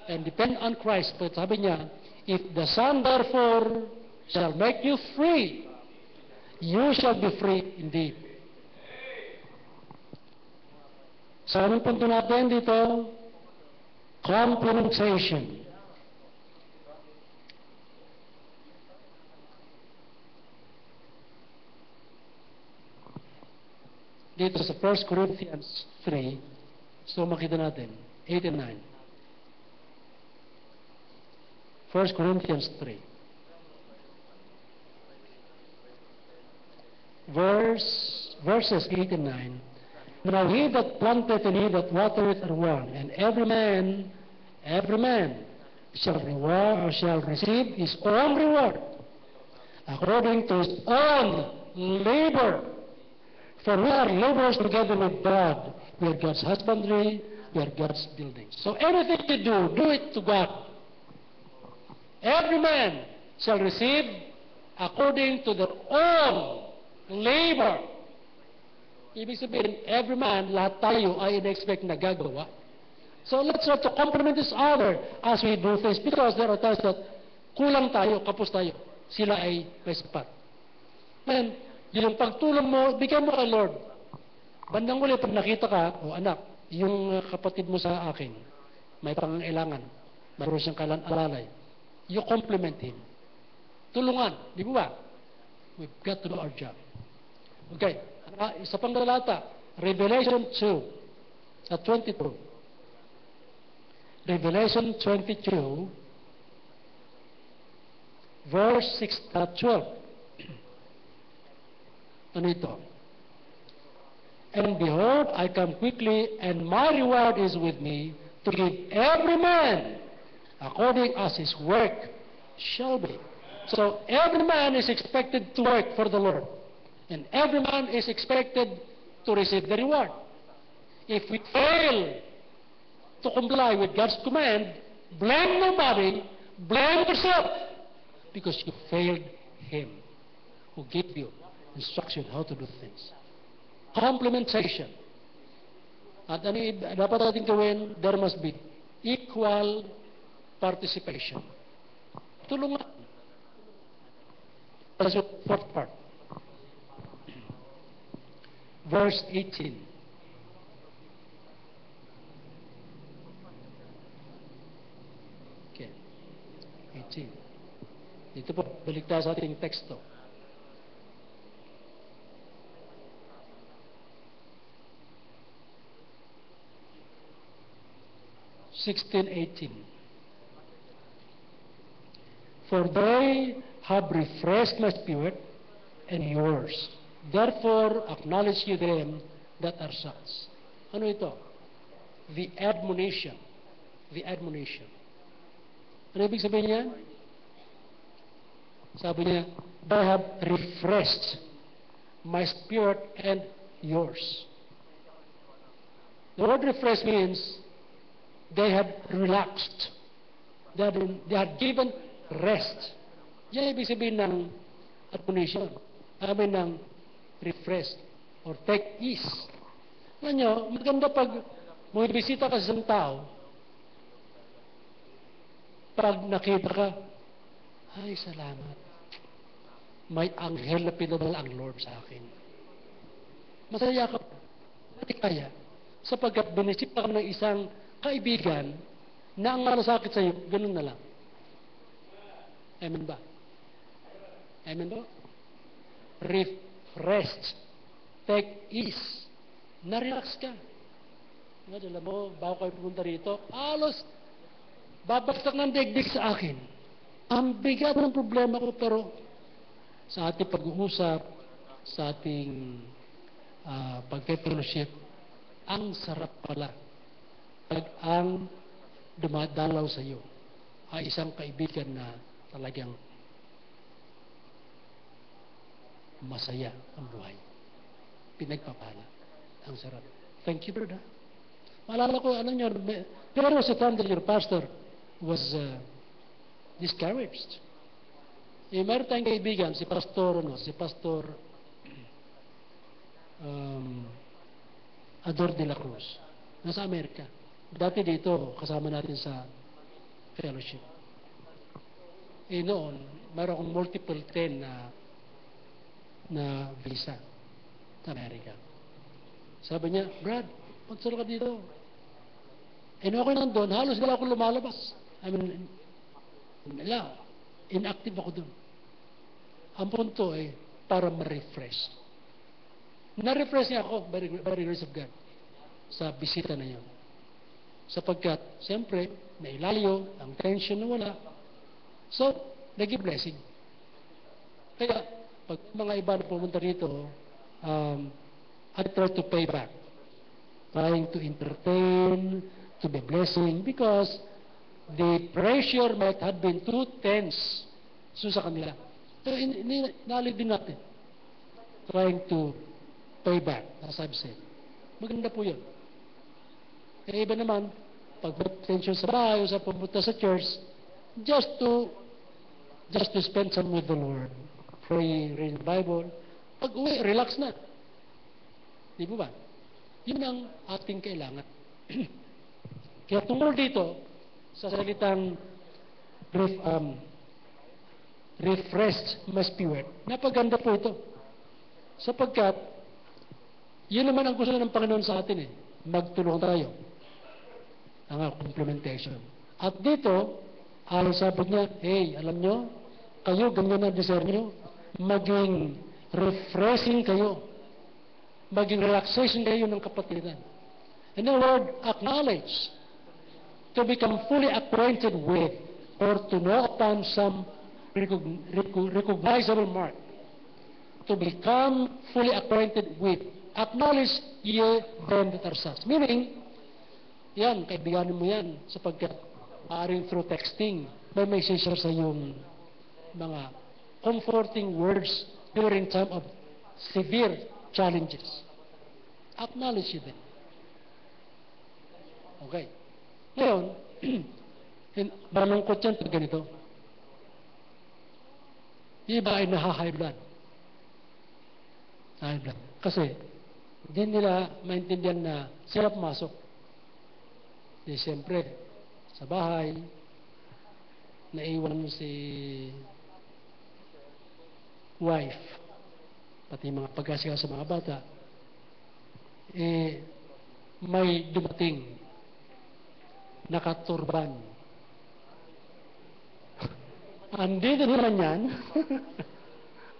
And depend on Christ. But sabi niya, if the Son therefore shall make you free, you shall be free indeed. So anong punto natin dito? Complementation. Dito sa 1 Corinthians 3, so makita natin, 8 and 9. 1 Corinthians 3. Verses 8 and 9. Now he that planteth and he that watereth are one, and every man shall receive his own reward, according to his own labor. For we are laborers together with God. We are God's husbandry, we are God's building. So anything you do it to God. Every man shall receive according to their own labor. Ibig sabihin, every man, lahat tayo ay in-expect na gagawa. So let's try to complement each other as we do things, because there are times that kulang tayo, kapos tayo. Sila ay may sapat. And yung pagtulong mo, bigyan mo kay Lord. Bandang uli, pag nakita ka, o anak, yung kapatid mo sa akin, may pangangailangan, mayroon siyang alalay, you compliment him. Tulungan, di ba? We've got to do our job. Okay, isa pang talata, Revelation 2, at 22. Revelation 22, Verse 12. Ano ito? And behold, I come quickly, and my reward is with me, to give every man according as his work shall be. So every man is expected to work for the Lord. And every man is expected to receive the reward. If we fail to comply with God's command, blame nobody, blame yourself, because you failed Him who gave you instruction how to do things. Complementation. At ano dapat natin gawin? There must be equal participation. Tulungan. That's the fourth part. Verse 18. Okay. 18. Dito po, balik tayo sa ating teksto. (16, 18). For they have refreshed my spirit and yours. Therefore, acknowledge you them that are such. Ano ito? The admonition. The admonition. Ano ibig sabihin niya? Sabi niya, they have refreshed my spirit and yours. The word refresh means they have relaxed. They have given rest. Yan ibig sabihin ng admonition. Sabi ng refresh or take ease. Alam nyo, maganda pag bumibisita ka sa isang tao, pag nakita ka, ay salamat, may anghel na pinadala ang Lord sa akin. Masaya ka, pati kaya, sapagkat binisita ka ng isang kaibigan na ang malasakit sa iyo, ganun na lang. Amen ba? Amen ba? Refreshed. Take ease. Na-relax ka. Alam mo, bago kayo pumunta rito, alos, babagsak ng digdig sa akin. Ang bigat ng problema ko, pero sa ating pag-uusap, sa ating pag-fellowship, ang sarap pala pag ang dumadalaw sa iyo ay isang kaibigan na talagang masaya ang buhay. Pinagpapala. Ang sarap. Thank you, brother. Maalala ko, alam nyo, there was a time that your pastor was discouraged. Meron tayong kaibigan, si Pastor Ador de la Cruz. Nasa Amerika. Dati dito, kasama natin sa fellowship. Noon, mayroon akong multiple 10 na visa sa Amerika. Sabi niya, Brad, pansalo ka dito. Okay nandun, halos wala akong lumalabas. Inactive ako dun. Ang punto ay para ma-refresh. Na-refresh niya ako by the grace of God sa bisita na yun. Sapagkat, siyempre, nailalayo, ang tension na wala. So, naging blessing. Kaya, pag mga iba na pumunta rito, I try to pay back. Trying to entertain, to be blessing, because the pressure might have been too tense sa kanila. Pero inalid din natin. Trying to pay back, as I've said. Maganda po yun. Kaya iba naman, pag tension sa bahay o sa pumunta sa church, just to spend time with the Lord. Pray, read the Bible. Pag uwi, relax na. Di ba? Yun ang ating kailangan. Kaya tungkol dito, sa salitang refreshed my spirit, napaganda po ito. Sapagkat, yun naman ang gusto ng Panginoon sa atin magtulong tayo. Ang complementation. At dito, sabi niya, hey, alam nyo, kayo, ganyan na desire nyo, maging refreshing kayo. Maging relaxation kayo ng kapatiran. In the word, acknowledge, to become fully acquainted with, or to know upon some recognizable mark, to become fully acquainted with, acknowledge ye them that are such. Meaning, yan, kaibiganin mo yan, sapagkat aaring through texting, may share sa yung mga comforting words during time of severe challenges. Acknowledge them. Okay. Ngayon, malungkot yan pag ganito. Iba ay naha-high blood. High blood. Kasi, hindi nila maintindihan na sila pumasok. Di siyempre, sa bahay, naiwan mo si wife, pati mga pag-asigaw sa mga bata, may dumating nakaturban. Andito naman yan.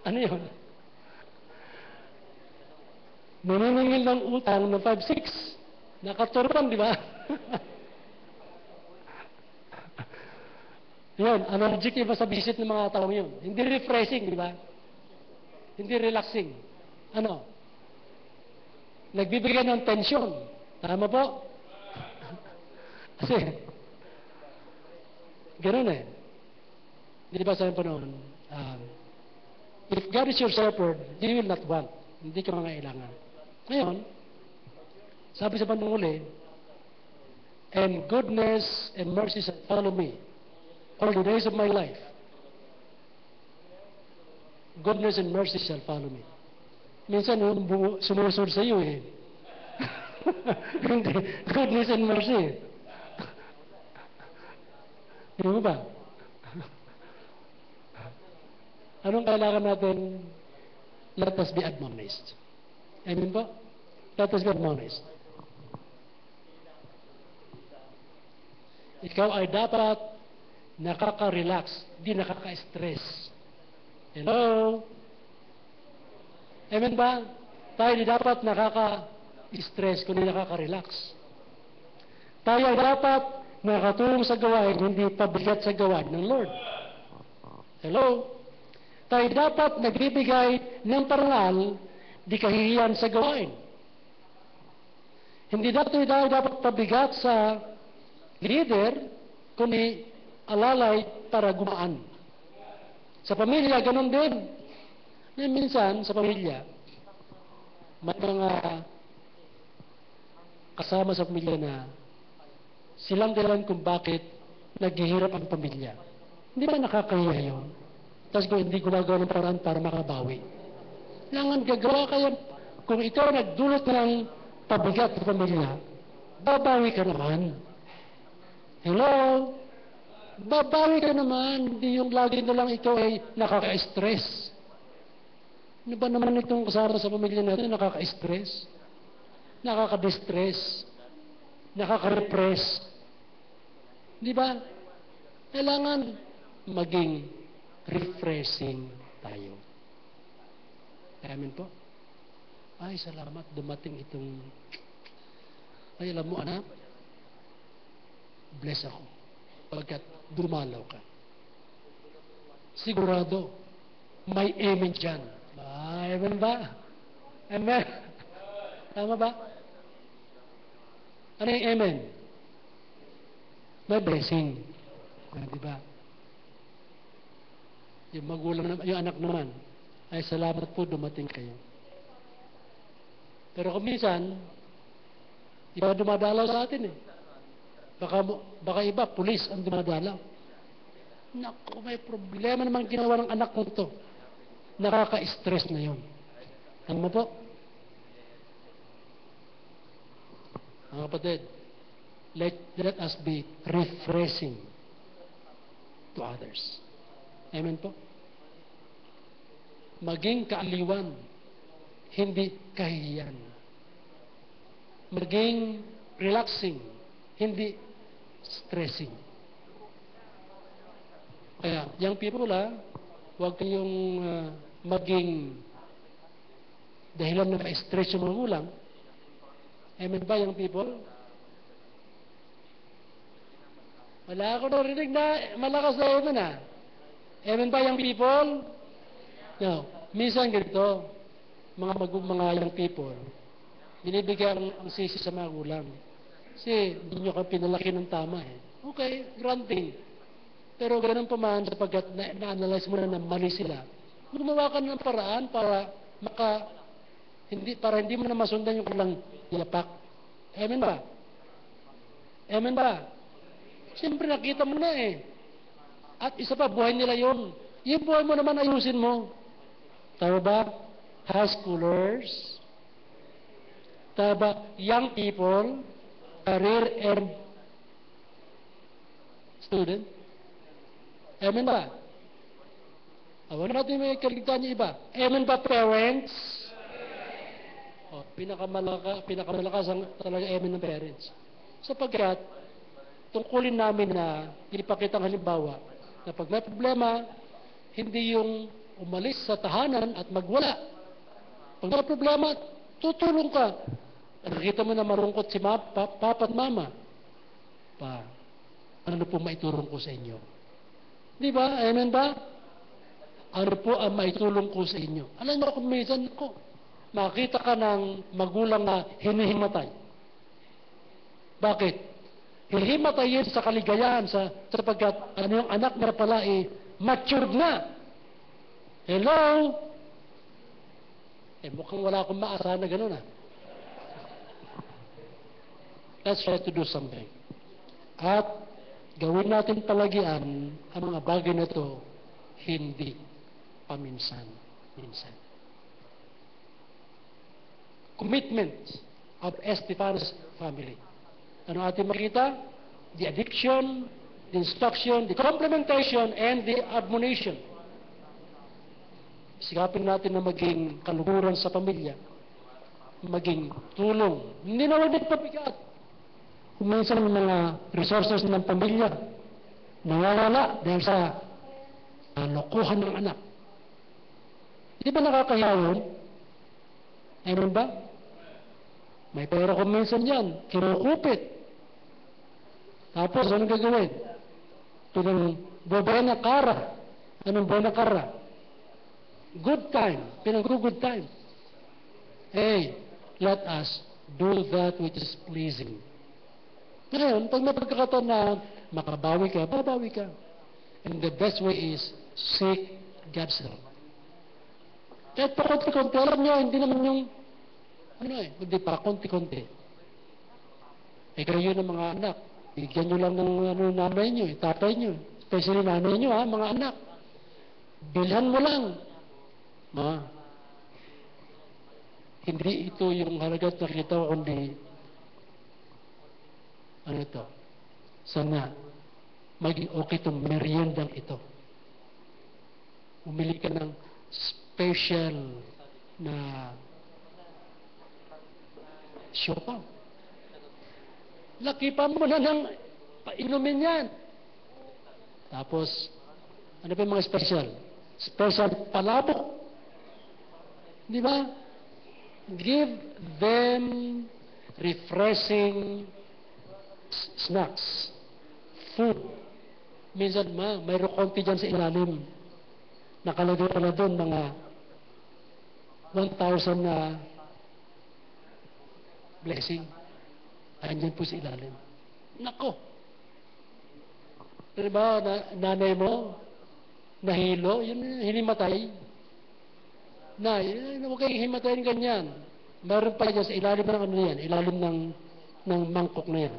Ano yun? Naniningil ng utang ng 5-6. Nakaturban, di ba? Yun, allergic iba sa visit ng mga taong yun. Hindi refreshing, di ba? Hindi relaxing. Ano? Nagbibigay ng tension. Tama po? Kasi, gano'n eh. Di ba sabi pa noon, if God is your shepherd, you will not want. Hindi ka mangailangan. Ngayon, sabi sa bandang uli, and goodness and mercy shall follow me all the days of my life. Goodness and mercy shall follow me. Minsan, sumusunod sa iyo eh. Hindi, goodness and mercy. Di mo ba? Anong kailangan natin? Let us be admonished. Amen po? Let us be admonished. Ikaw ay dapat nakaka-relax, di nakaka-stress. Hello? Amen ba? Tayo di dapat nakaka-stress, kundi nakaka-relax. Tayo ay dapat nakatulong sa gawain, hindi pabigat sa gawain ng Lord. Hello? Tayo dapat nagbibigay ng parangal, di kahihiyan sa gawain. Hindi tayo dapat pabigat sa leader, kundi alalay para gumaan. Sa pamilya, ganun din. Minsan, sa pamilya, may mga kasama sa pamilya na silang dahilan kung bakit naghihirap ang pamilya. Hindi ba nakakahiya yun? Tapos kung hindi gumagawa ng paraan para makabawi. Kailangan gagawa kayo, kung ikaw nagdulot ng pabigat sa pamilya, babawi ka naman. Hello? Babawi ka naman. Hindi yung lagi na lang ikaw ay nakaka-stress. Ano ba naman itong kasama sa pamilya natin nakaka-stress? Nakaka-distress? Nakaka-repress? Di ba? Kailangan maging refreshing tayo. Amen po? Ay, salamat. Dumating itong... Ay, alam mo, anak, bless ako. Pagkat dumalaw ka. Sigurado, may amen dyan. Amen ba? Amen. Tama ba? Ano yung amen? May blessing. Di ba? Yung magulang naman, yung anak naman, ay salamat po dumating kayo. Pero kung minsan, iba dumadalaw sa atin eh. Baka iba, pulis ang dumadalaw. Naku, may problema naman ginawa ng anak ko to. Nakaka-stress na yun. Tama po? Mga kapatid, let us be refreshing to others. Amen po? Maging kaaliwan, hindi kahihiyan. Maging relaxing, hindi stressing. Kaya, young people huwag kayong maging dahilan na ma-stress yung mga magulang. Amen ba, young people? Wala ako narinig na malakas na amen . Amen ba, young people? Now, minsan ganito, mga young people, binibigyan ang sisi sa magulang. Kasi hindi nyo ka pinalaki ng tama eh. Okay, granting. Pero ganun pa man, sapagkat na-analyze mo na mali sila, gumawa ka ng paraan para hindi mo na masundan yung kanilang yapak. Amen ba? Amen ba? Siyempre nakita mo na eh. At isa pa, buhay nila yun. Yung buhay mo naman, ayusin mo. Tama ba? High schoolers. Tama ba? Young people, career and student. Amen ba? Wala natin may kaligtaan yung iba. Amen ba, parents? Pinakamalakas ang talaga amen ng parents. Sapagkat, tungkulin namin na ipakita ang halimbawa na pag may problema, hindi yung umalis sa tahanan at magwala. Pag may problema, tutulong ka. Nakikita mo na marungkot si papa at mama. Ano po maitulong ko sa inyo? Di ba? Amen ba? Ano po ang maitulong ko sa inyo? Alam mo kung minsan ko, makita ka ng magulang na hinihimatay. Bakit? Hinihimatay yun sa kaligayahan sapagkat yung anak na pala matured na. Hello? Mukhang wala akong maasahan na gano'n ah. Let's try to do something. At gawin natin palagian ang mga bagay na ito hindi paminsan-minsan. Commitment of Estefan's family. Ano ating makita? The addiction, the instruction, the complementation, and the admonition. Sikapin natin na maging kaluhuran sa pamilya. Maging tulong. Hindi na ulit pabigat. Kung minsan mga resources ng pamilya nawawala dahil sa lokohan ng anak. Di ba nakakahiya yun? Meron ba? May pera kung minsan yan. Kinukupit. Tapos, anong gagawin? Pinang buena cara. Anong buena cara? Good time. Pinang-good time. Hey, let us do that which is pleasing. Ngayon, pag may pagkakataon na makabawi ka, babawi ka. And the best way is seek God's help. Kahit pa konti-konti, alam nyo, hindi naman yung hindi pa, konti-konti. Kayo ng mga anak, bigyan nyo lang ng nanay nyo, tatay nyo, especially nanay nyo, mga anak. Bilhan mo lang. Hindi ito yung halagat nakita ko, kundi sana maging okay itong meriendang ito. Umili ka ng special na siopaw. Lakipan mo na ng painumin yan. Tapos, ano pa yung mga special? Special palabok. Di ba? Give them refreshing snacks, food. Minsan mayroon konti dyan sa ilalim. Nakalagay pala doon mga 1,000 na blessing. Andyan po sa ilalim. Nako! Pero ba, nanay mo, nahilo, yun, hinimatay. Huwag kayong himatayin ganyan. Meron pa dyan sa ilalim ng yan, ilalim ng mangkok na yan.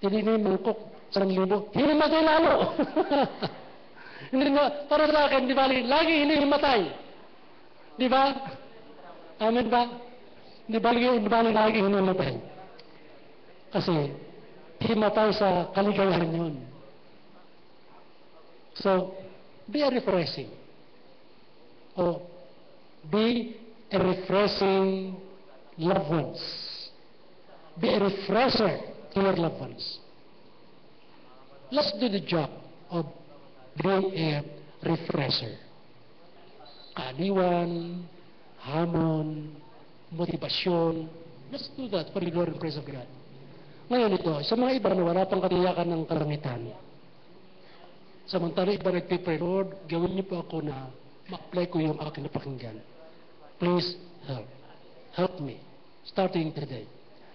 Tinignan yung mangkok, 1,000. Hinimatay lalo! Para sa akin, di ba, lagi hinimatay. Di ba? Amen ba? Di ba lagi hinimatay? Kasi, himatay sa kaligayahan yun. So, be a refreshing. O, be a refreshing loved ones. Be a refresher to your loved ones. Let's do the job of being a refresher. Kaniwan, hamon, motivasyon. Let's do that for the glory and praise of God. Ngayon ito, sa mga iba na wala pang katiyakan ng kalangitan, Samantala iba nagpipray, Lord, gawin niyo po ako na ma-apply ko yung aking napakinggan. Please help. Help me. Starting today.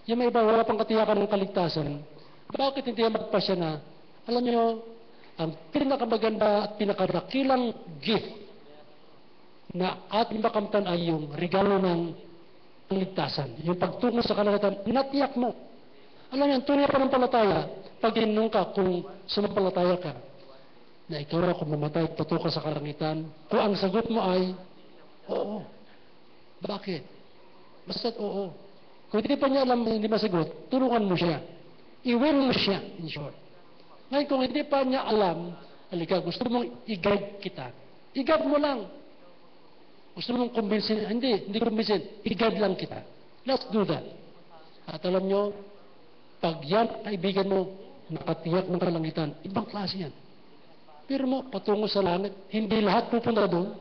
Yung may iba, wala pang katiyakan ng kaligtasan, bakit hindi magpasya na, alam niyo, ang pinakamaganda at pinakadakilang gift na ating makamtan ay yung regalo ng kaligtasan. Yung pagtungo sa kalangitan, natiyak mo. Alam niyo, tunay na panampalataya, pag tinanong ka kung sumampalataya ka, na ikaw na kung mamatay, patuka sa kalangitan, kung ang sagot mo ay, oo. Bakit? Basta't oo. Kung hindi pa niya alam, hindi masagot, tulungan mo siya. I-win mo siya, in short. Ngayon, kung hindi pa niya alam, halika, gusto mong i-guide kita. I-guide mo lang. Gusto mong kumbinsin, hindi kumbinsin, i-guide lang kita. Let's do that. At alam nyo, pag yan, kaibigan mo, nakatiyak ng kalangitan, ibang klase yan. Pero mo, patungo sa langit, hindi lahat pupunta doon.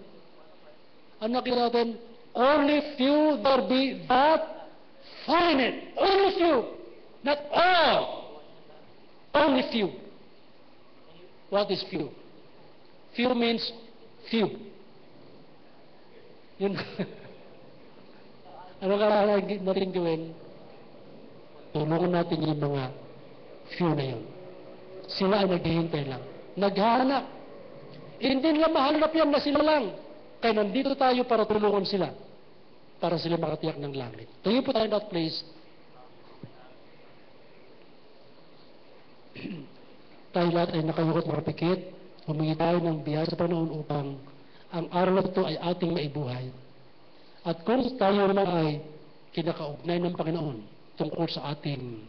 Ang nakita natin, only few there be that find it. Only few. Not all. Only few. What is few? Few means few. Yun. Ano kailangan natin gawin? Tulungan natin yung mga few na yun. Sila ay naghihintay lang. Naghahanap. Hindi nila mahanap yan na sila lang. Kaya nandito tayo para tulungan sila. Para sila makatiyak ng langit. Tayo po tayo that place. Tayo lahat ay nakayukot makapikit. Humingi tayo ng biyaya sa Panginoon upang ang araw na ito ay ating maibuhay. At kung tayo naman ay kinakaugnay ng Panginoon tungkol sa ating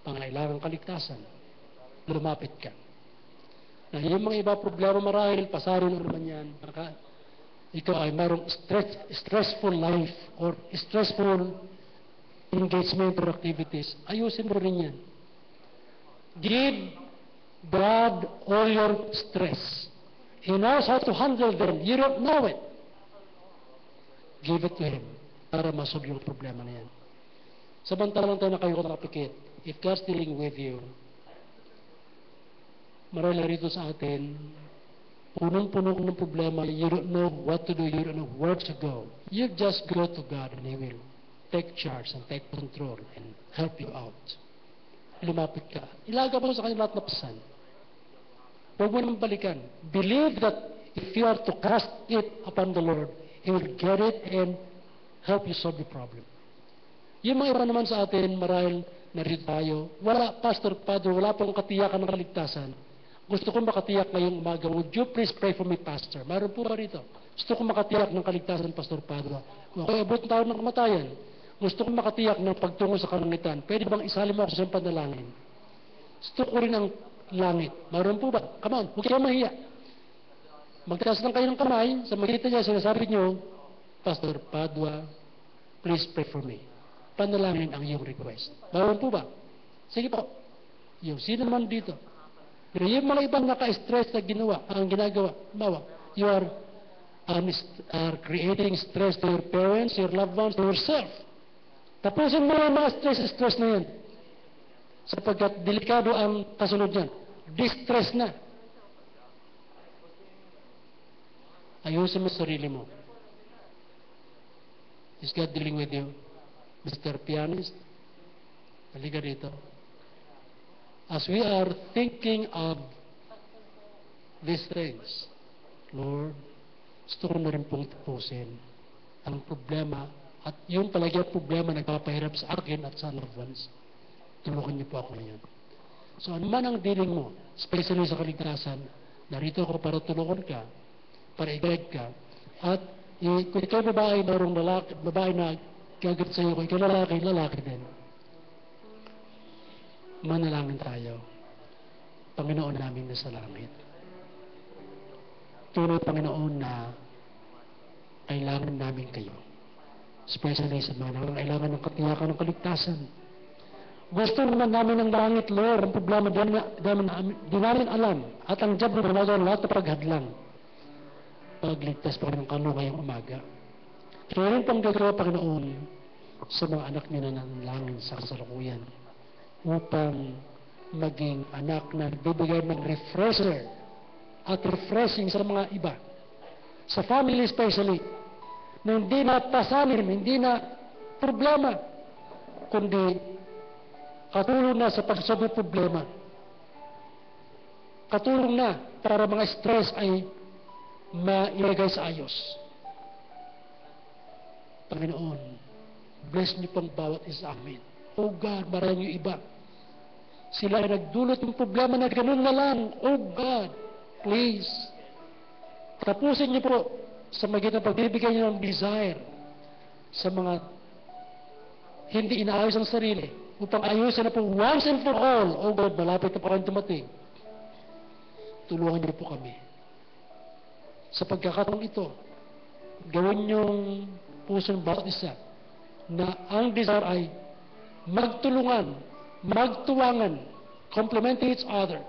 pangailangang kaligtasan, lumapit ka. Na yung mga iba problema marahil, pasarin naman yan. Ikaw ay mayroong stressful life or stressful engagement or activities. Ayusin mo rin yan. Give God all your stress. He knows how to handle them. You don't know it. Give it to Him para masolve yung problema na yan. Samantalang tayo na kayo nakapikit. If God's dealing with you, marami rito sa atin, punong-puno ng problema, you don't know what to do, you don't know where to go. You just go to God and He will take charge and take control and help you out. Lumapit ka. Ilaga mo sa kanya lahat na pasan. Huwag mo naman balikan. Believe that if you are to cast it upon the Lord, He will get it and help you solve the problem. Yung mga iba naman sa atin, marahil narito tayo, wala, Pastor, Padre, wala pong katiyakan ng kaligtasan. Gusto ko makatiyak ngayong umaga. Would you please pray for me, Pastor? Mayroon po ba rito? Gusto ko makatiyak ng kaligtasan, Pastor Padre. Kung ako abot tayo ng kamatayan, gusto ko makatiyak ng pagtungo sa kalangitan. Pwede bang isali mo ako sa panalangin? Gusto ko rin ang langit. Mayroon po ba? Come on, huwag kayo mahiya. Magtaas lang kayo ng kamay. Sa magitan niya, sinasabi niyo, Pastor Padua, please pray for me. Panalangin ang iyong request. Mayroon po ba? Sige po. Yung sino man dito. Pero yung mga ibang naka-stress na ang ginagawa, you are creating stress to your parents, your loved ones, to yourself. Tapusin mo yung mga stress na yan. Sapagkat delikado ang kasunod yan. Distress na. Ayusin mo sarili mo. Is God dealing with you? Mr. Pianist, halika dito. As we are thinking of these things, Lord, gusto ko na rin pong tapusin ang problema at yung palagi ang problema nagpapahirap sa akin at sa loved ones. Tulungan niyo po ako ngayon. So ano man ang dealing mo, especially sa kaligtasan, narito ako para tulungan ka, para i-guide ka, at kung ikaw babae, mayroong babae na gagat sa iyo, kung ikaw lalaki din. Manalangin tayo. Panginoon namin na sa langit. Tunay, Panginoon, na kailangan namin kayo. Especially sa mga nangangailangan ng katiyakan ng kaligtasan. Gusto naman namin ng langit, Lord. Ang problema di namin alam. At ang job na nagawa lahat na paghadlang. Pagligtas pa ng kano ngayong umaga. Kaya rin pang gagawa, Panginoon, sa mga anak niyo na nanalangin sa kasalukuyan upang maging anak na nagbibigay ng refresher at refreshing sa mga iba. Sa family especially, na hindi na pasanin, hindi na problema, kundi katulong na sa pagsasabi problema. Katulong na para mga stress ay mailagay sa ayos. Panginoon, bless niyo pang bawat isa amin. Oh God, marami yung iba. Sila ay nagdulot ng problema na ganun na lang. Oh God, please. Tapusin niyo po sa magitan pagbibigay niyo ng desire sa mga hindi inaayos ang sarili upang ayusin na po once and for all. Oh God, malapit na po kayong dumating. Tulungan niyo po kami. Sa pagkakataong ito, gawin niyong puso ng bawat isa na ang desire ay magtulungan, magtuwangan, complementing each other.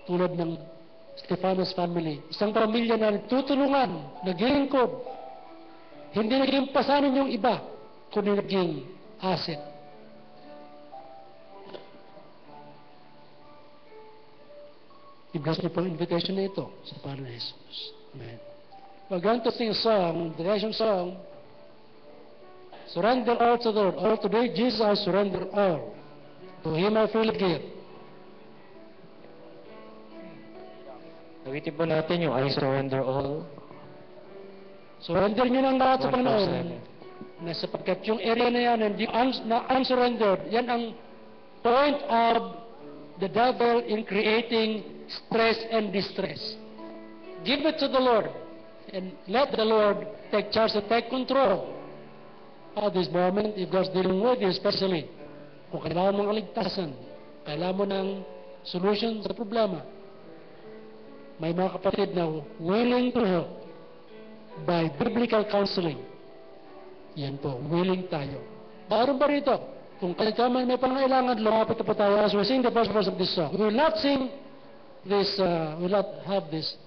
Tulad ng Stefanos family, isang pamilya na tutulungan, naglilingkod, hindi naging pasanin yung iba, kundi naging asset. I-bless niyo po ang invitation na ito sa pangalan ni Jesus. Amen. We're going to sing a song, the next song, Surrender All to the Lord. All today, Jesus, I surrender all. To Him I freely give. Nawitin po natin yung I surrender all. Surrender niyo ng lahat sa 147. Panginoon. Na sapagkat yung area na yan, na unsurrendered, yan ang point of the devil in creating stress and distress. Give it to the Lord and let the Lord take charge and take control of this moment if God's dealing with you, especially kung kailangan mong kaligtasan, kailangan mo ng solution sa problema. May mga kapatid na willing to help by biblical counseling. Yan po, willing tayo. Maaroon ba rito? Kung kayo may pangailangan, lumapit na po tayo as we sing the first verse of this song. We will not sing this, we will not have these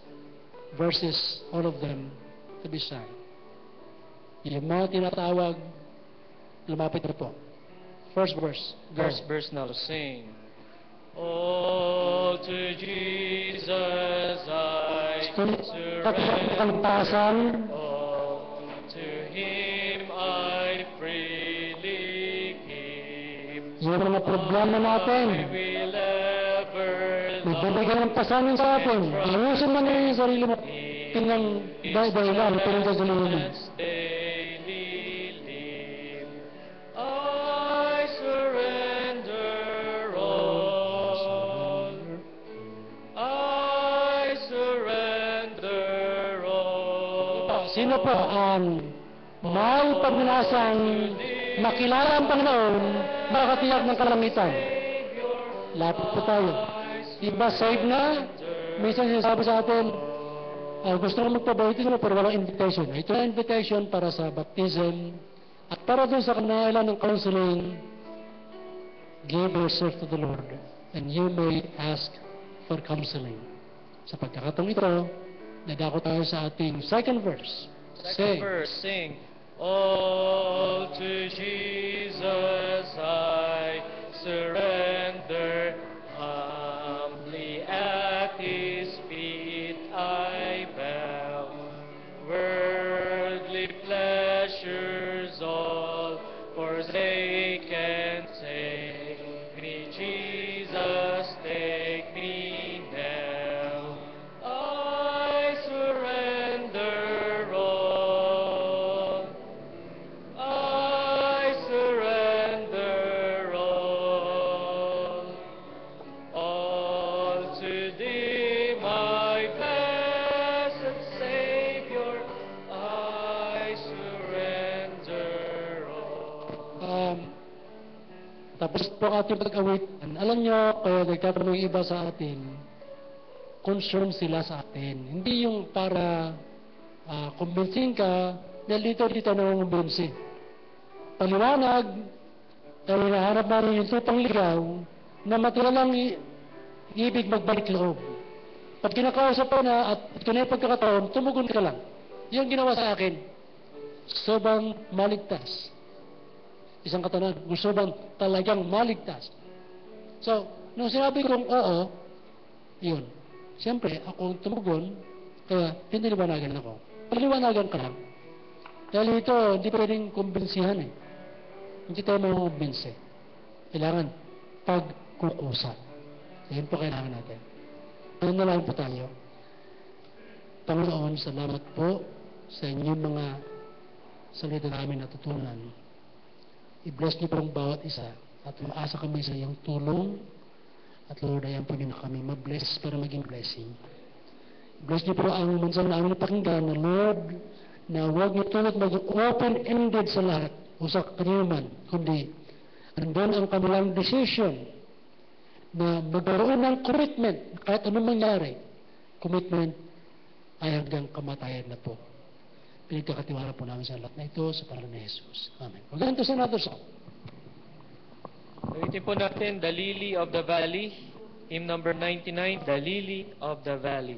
verses, all of them, to be sung. Yung mga tinatawag, lumapit na po. First verse. Go. First verse now to sing. All to Jesus I Kalpasan, surrender. All to Him I freely give. yung mga problema natin, I will ever may bibigyan ng pasanin sa atin. Ayusin mo na yung sarili mo. Pinang dahilan, pinang sa sarili mo. daily live. I surrender all. I surrender all. Sino po ang may pagnanasang makilala ang Panginoon, makatiyak ng kalangitan? Lapit po tayo. Iba save na, minsan sinasabi sa atin, gusto ko magpabautism mo pero walang invitation. Ito na invitation para sa baptism at para doon sa kanailan ng counseling. Give yourself to the Lord and you may ask for counseling. Sa pagkakataong ito, nadako tayo sa ating second verse. Second verse, sing. All to Jesus I surrender. Humbly at His feet I bow. Worldly pleasures all forsake and take me, Jesus, take me now. I surrender all. I surrender all. All to Thee, my blessed Savior, I surrender all. Tapos po ating pag-awitan. Alam nyo, kaya nagtatanong yung iba sa atin, concern sila sa atin. Hindi yung para kumbinsin ka, dahil dito nangungumbinsin. Paliwanag, dahil hinahanap namin yung tupang ligaw, na matiralang ibig magbalik loob. Pag kinakausap ka na at ito na yung pagkakataon, tumugon ka lang. Yung ginawa sa akin, gusto bang maligtas? Isang katanungan, gusto bang talagang maligtas? So, nung sinabi kong oo, yun. Siyempre, ako ang tumugon, kaya piniliwanagan ako. Piniliwanagan ka lang. Dahil ito, hindi pwedeng kumbinsihan eh. Hindi tayo makukumbinsi. Kailangan pagkukusa. Yan po kailangan natin. Nanalangin po tayo. Panginoon, salamat po sa inyong mga salita namin natutunan. I-bless niyo po ang bawat isa at umaasa kami sa iyong tulong at Lord, ayan po niyo na kami ma-bless para maging blessing. Bless niyo po ang mansang na aming napakinggan na Lord, na huwag niyo tulad maging open-ended sa lahat o sa kanino man, kundi andun ang kanilang decision na magkaroon ng commitment kahit anong mangyari. Commitment ay hanggang kamatayan na po. Pinagkakatiwala po namin sa lahat na ito sa pangalan ni Jesus. Amen. Maganda sa natin sa Ulitin po natin, The Lily of the Valley, hymn number 99, The Lily of the Valley.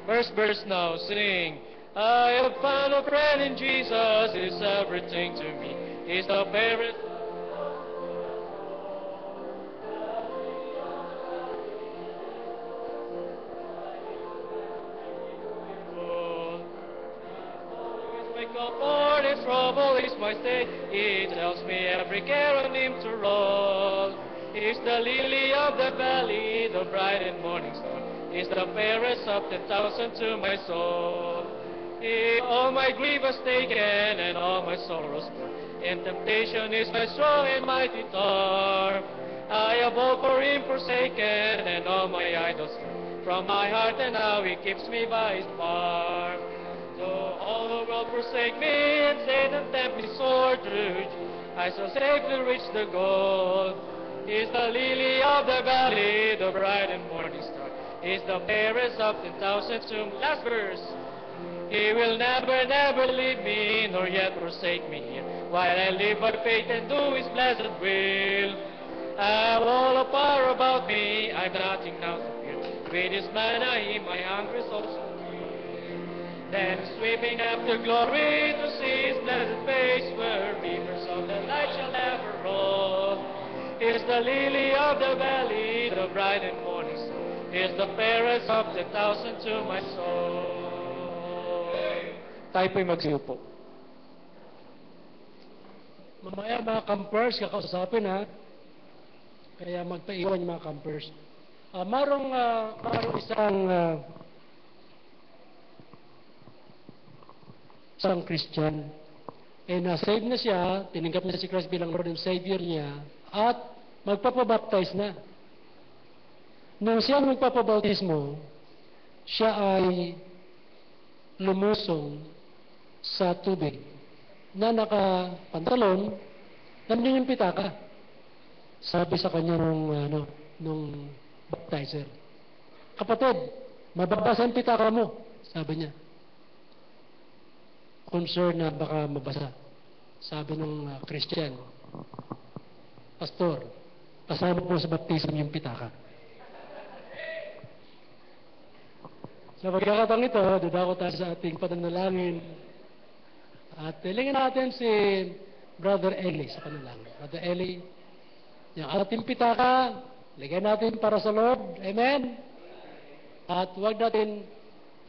First verse now, sing. I have found a friend in Jesus, is everything to me. He's the favorite. My comfort, his trouble is my stay. He tells me every care on him to roll. He's the lily of the valley, the bright and morning star. Is the fairest of 10,000 to my soul. He all my grief has taken and all my sorrows borne. In temptation is my strong and mighty tower. I have all for him forsaken and all my idols from my heart, and now he keeps me by his power. Though all the world forsake me and Satan tempt me sore to reach, I shall safely reach the goal. He's the lily of the valley, the bright and morning star. Is the fairest of 10,000 to last verse. He will never, never leave me, nor yet forsake me, while I live by faith and do his blessed will. I have all the power about me, I've nothing now to fear. With his manna, my hungry soul shall feed. Then sweeping up to glory to see his blessed face, where rivers of the light shall ever roll. Is the lily of the valley, the bright and morning star. Is the fairest of 10,000 to my soul. Tayo po'y magsiupo. mamaya mga campers, kakausapin ha. Kaya magpaiwan yung mga campers. Marong isang Christian. Na-save na siya, tinanggap na si Christ bilang Lord and Savior niya, at magpapabaptize na. Nung siya magpapabautismo, siya ay lumusong sa tubig na nakapantalon, nandun yung pitaka. Sabi sa kanya nung baptizer, kapatid, mababasa ang pitaka mo, sabi niya. Concern na baka mabasa. Sabi ng Christian, Pastor, kasama po sa baptism yung pitaka. Sa pagkakataong ito, dadako tayo sa ating pananalangin. At hilingin natin si Brother Eli sa panalangin. Brother Eli, yung ating pitaka, ligay natin para sa Lord. Amen? At huwag natin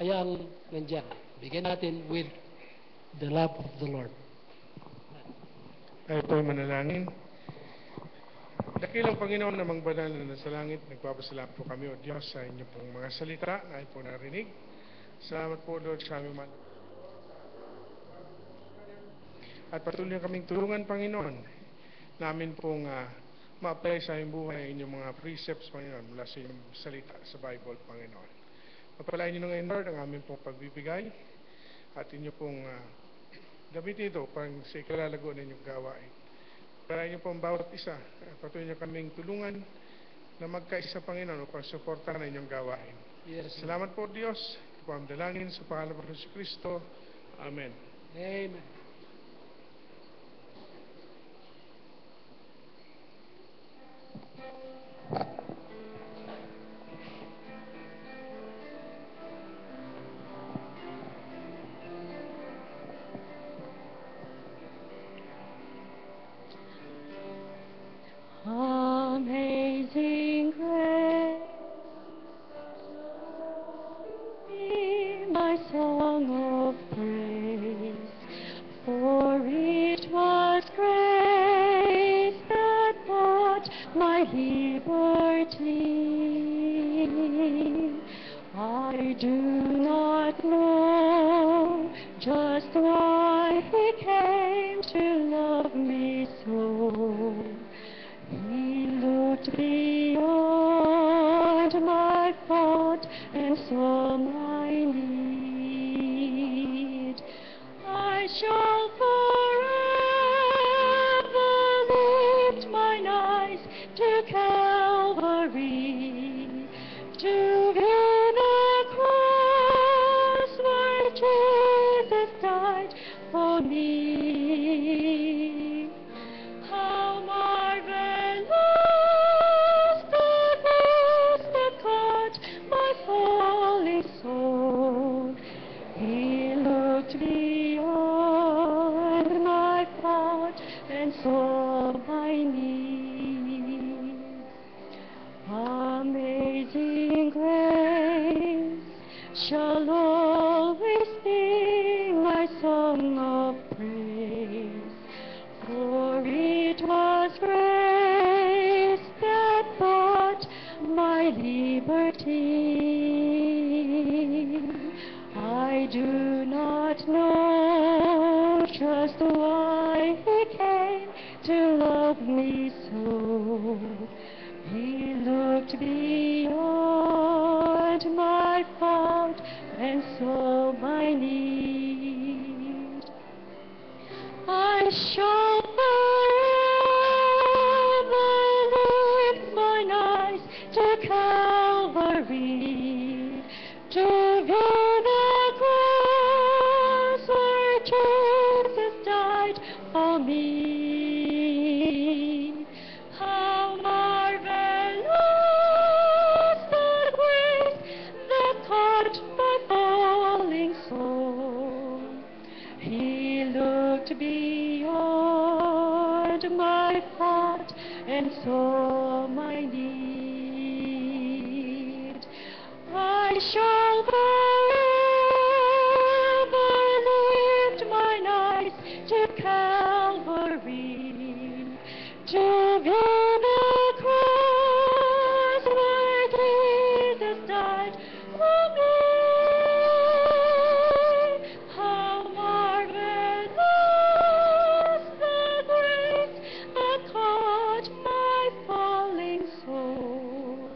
hayaan nandiyan. Bigyan natin with the love of the Lord. Tayo po'y manalangin. Dakilang Panginoon namang banal na nasa langit, nagpapasalamat po kami, O Diyos, sa inyo pong mga salita na ay po narinig. Salamat po, Lord, sa aming at patuloy kaming tulungan, Panginoon, namin pong ma-apply sa aming buhay inyong mga precepts, Panginoon, mula sa inyong salita sa Bible, Panginoon. Magpalain niyo ngayon, Lord, ang aming pong pagbibigay at inyo pong gamitin ito pang sa ikalalago ng inyong gawain. Palain niyo po ang bawat isa. Patuloy niyo kaming tulungan na magkaisa, Panginoon, upang suportahan ang inyong gawain. Yes. Salamat po, Diyos. Ito po ang dalangin sa pangalan ng Hesus Kristo. Amen. Amen. song of praise. For it was grace that bought my liberty. I do not know just why He came to love me so. He looked beyond my fault and saw my need. I shall forever lift mine eyes to Calvary, to view the cross where Jesus died for me. How marvelous the grace that caught my falling soul. He looked beyond my fault and saw my need. Amazing grace shall always be my song of praise. For it was grace that bought my liberty. I do not know just why He came to love me so. He looked beyond my fault and saw my need. I shall forever lift mine eyes to Calvary, to view the cross where Jesus died for me. How marvelous the grace that caught my falling soul. He looked beyond my fault and saw my need. I shall forever lift mine eyes to Calvary, to view the cross where Jesus died for me. How marvelous the grace that caught my falling soul.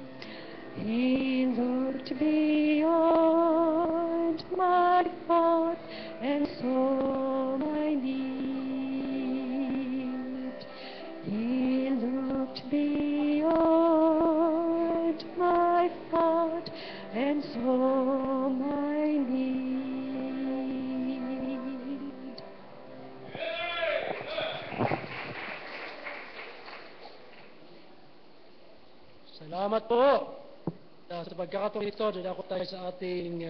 He looked beyond my fault and saw my need. He looked beyond my fault and saw my need. Salamat po. Sa pagkakataon ito, dadako tayo sa ating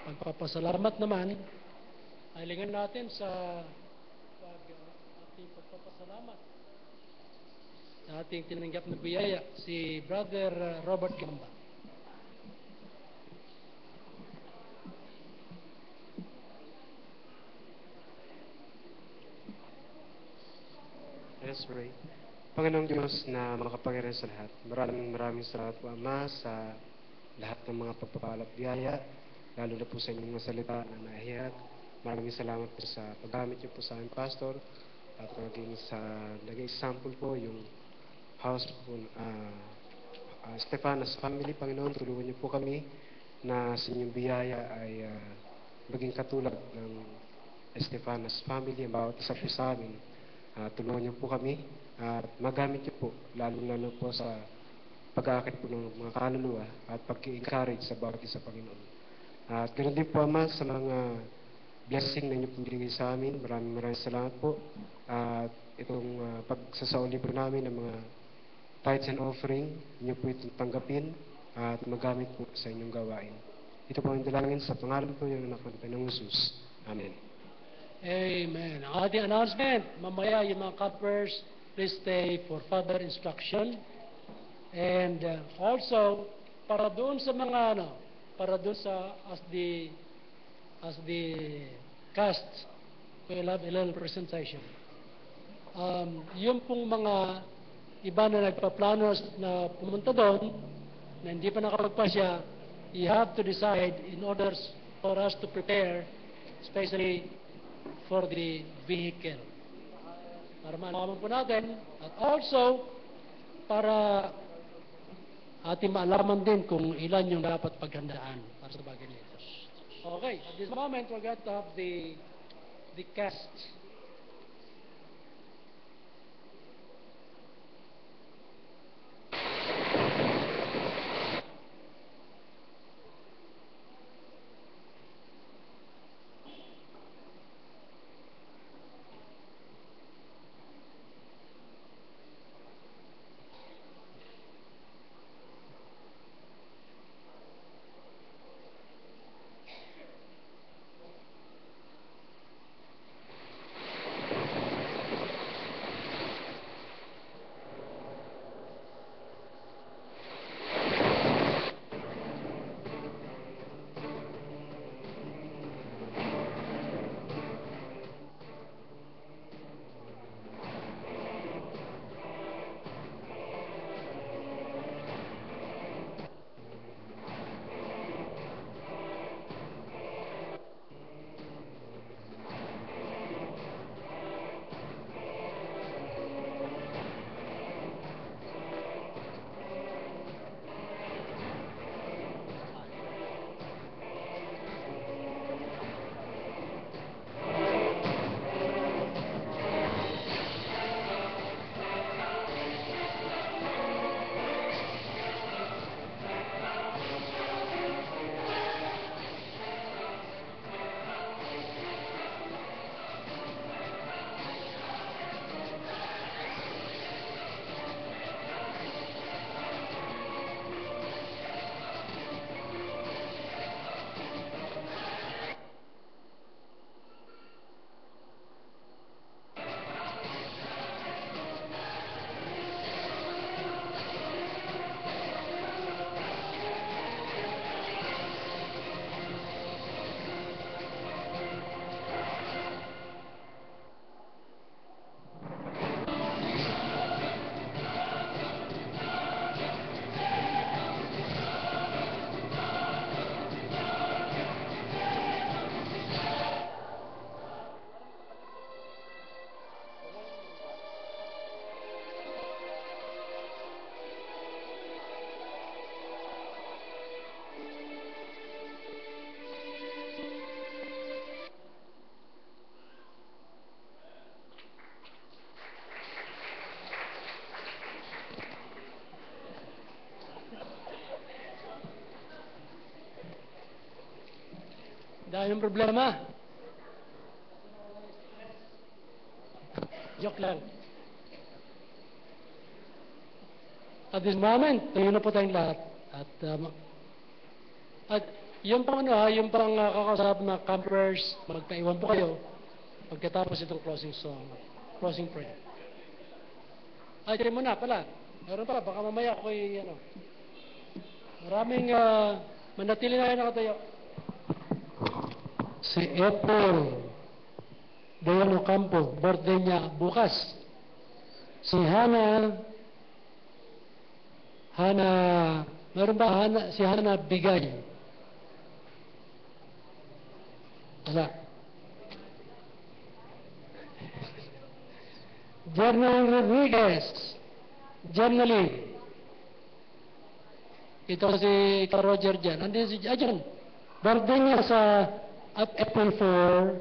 pagpapasalamat naman. Ailingan natin sa ating pagpapasalamat sa ating tinanggap na biyaya, si Brother Robert Gamba. Let's pray. Panginoong Diyos na makapangyarihan sa lahat, maraming salamat po, Ama, sa lahat ng mga pagpapala at biyaya, lalo na po sa inyong mga salita na naihayag. Maraming salamat po sa paggamit niyo po sa aming pastor at naging example po yung house po, Stefanas family. Panginoon, tulungan niyo po kami na sa inyong biyaya ay maging katulad ng Stefanas family, ang bawat isa po sa amin. Tulungan niyo po kami at magamit niyo po, lalo po sa pag-aakit po ng mga kaluluwa at pag-encourage sa bawat isa, Panginoon. At ganoon din po, Ama, sa mga blessing na inyo po binigay sa amin. Maraming salamat po. At itong pagsasauli po namin ng mga tithes and offering, inyo po itong tanggapin at magamit po sa inyong gawain. Ito po ang dalangin sa pangalan po ng anak ng Panginoong Jesus. Amen. Amen. Ang ating announcement, mamaya yung mga cupbearers, please stay for further instruction. And also, para doon sa mga para doon sa as the as the cast will have a little presentation. Yung pong mga iba na nagpaplano na pumunta doon, na hindi pa nakapagpasya, you have to decide in order for us to prepare, especially for the vehicle. Para malaman po natin, at also, para ating maalaman din kung ilan yung dapat paghandaan para sa bagay nito. Okay, at this moment, we're going to have the cast. Dahil yung problema. Joke lang. At this moment, tayo na po tayong lahat. At yung pang yung pang kakausap na campers, magpaiwan po kayo pagkatapos itong closing song, closing prayer. Ay, tiri mo na pala. Meron pala, baka mamaya ako'y, maraming manatili na kayo nakatayo. Si April Dayan Ocampo, birthday niya bukas. Si Hana, meron ba si Hana Bigay? Wala. Jernal Rodriguez, Jernally. Ito si Roger dyan. Andun si Ajan. Birthday niya sa April 4.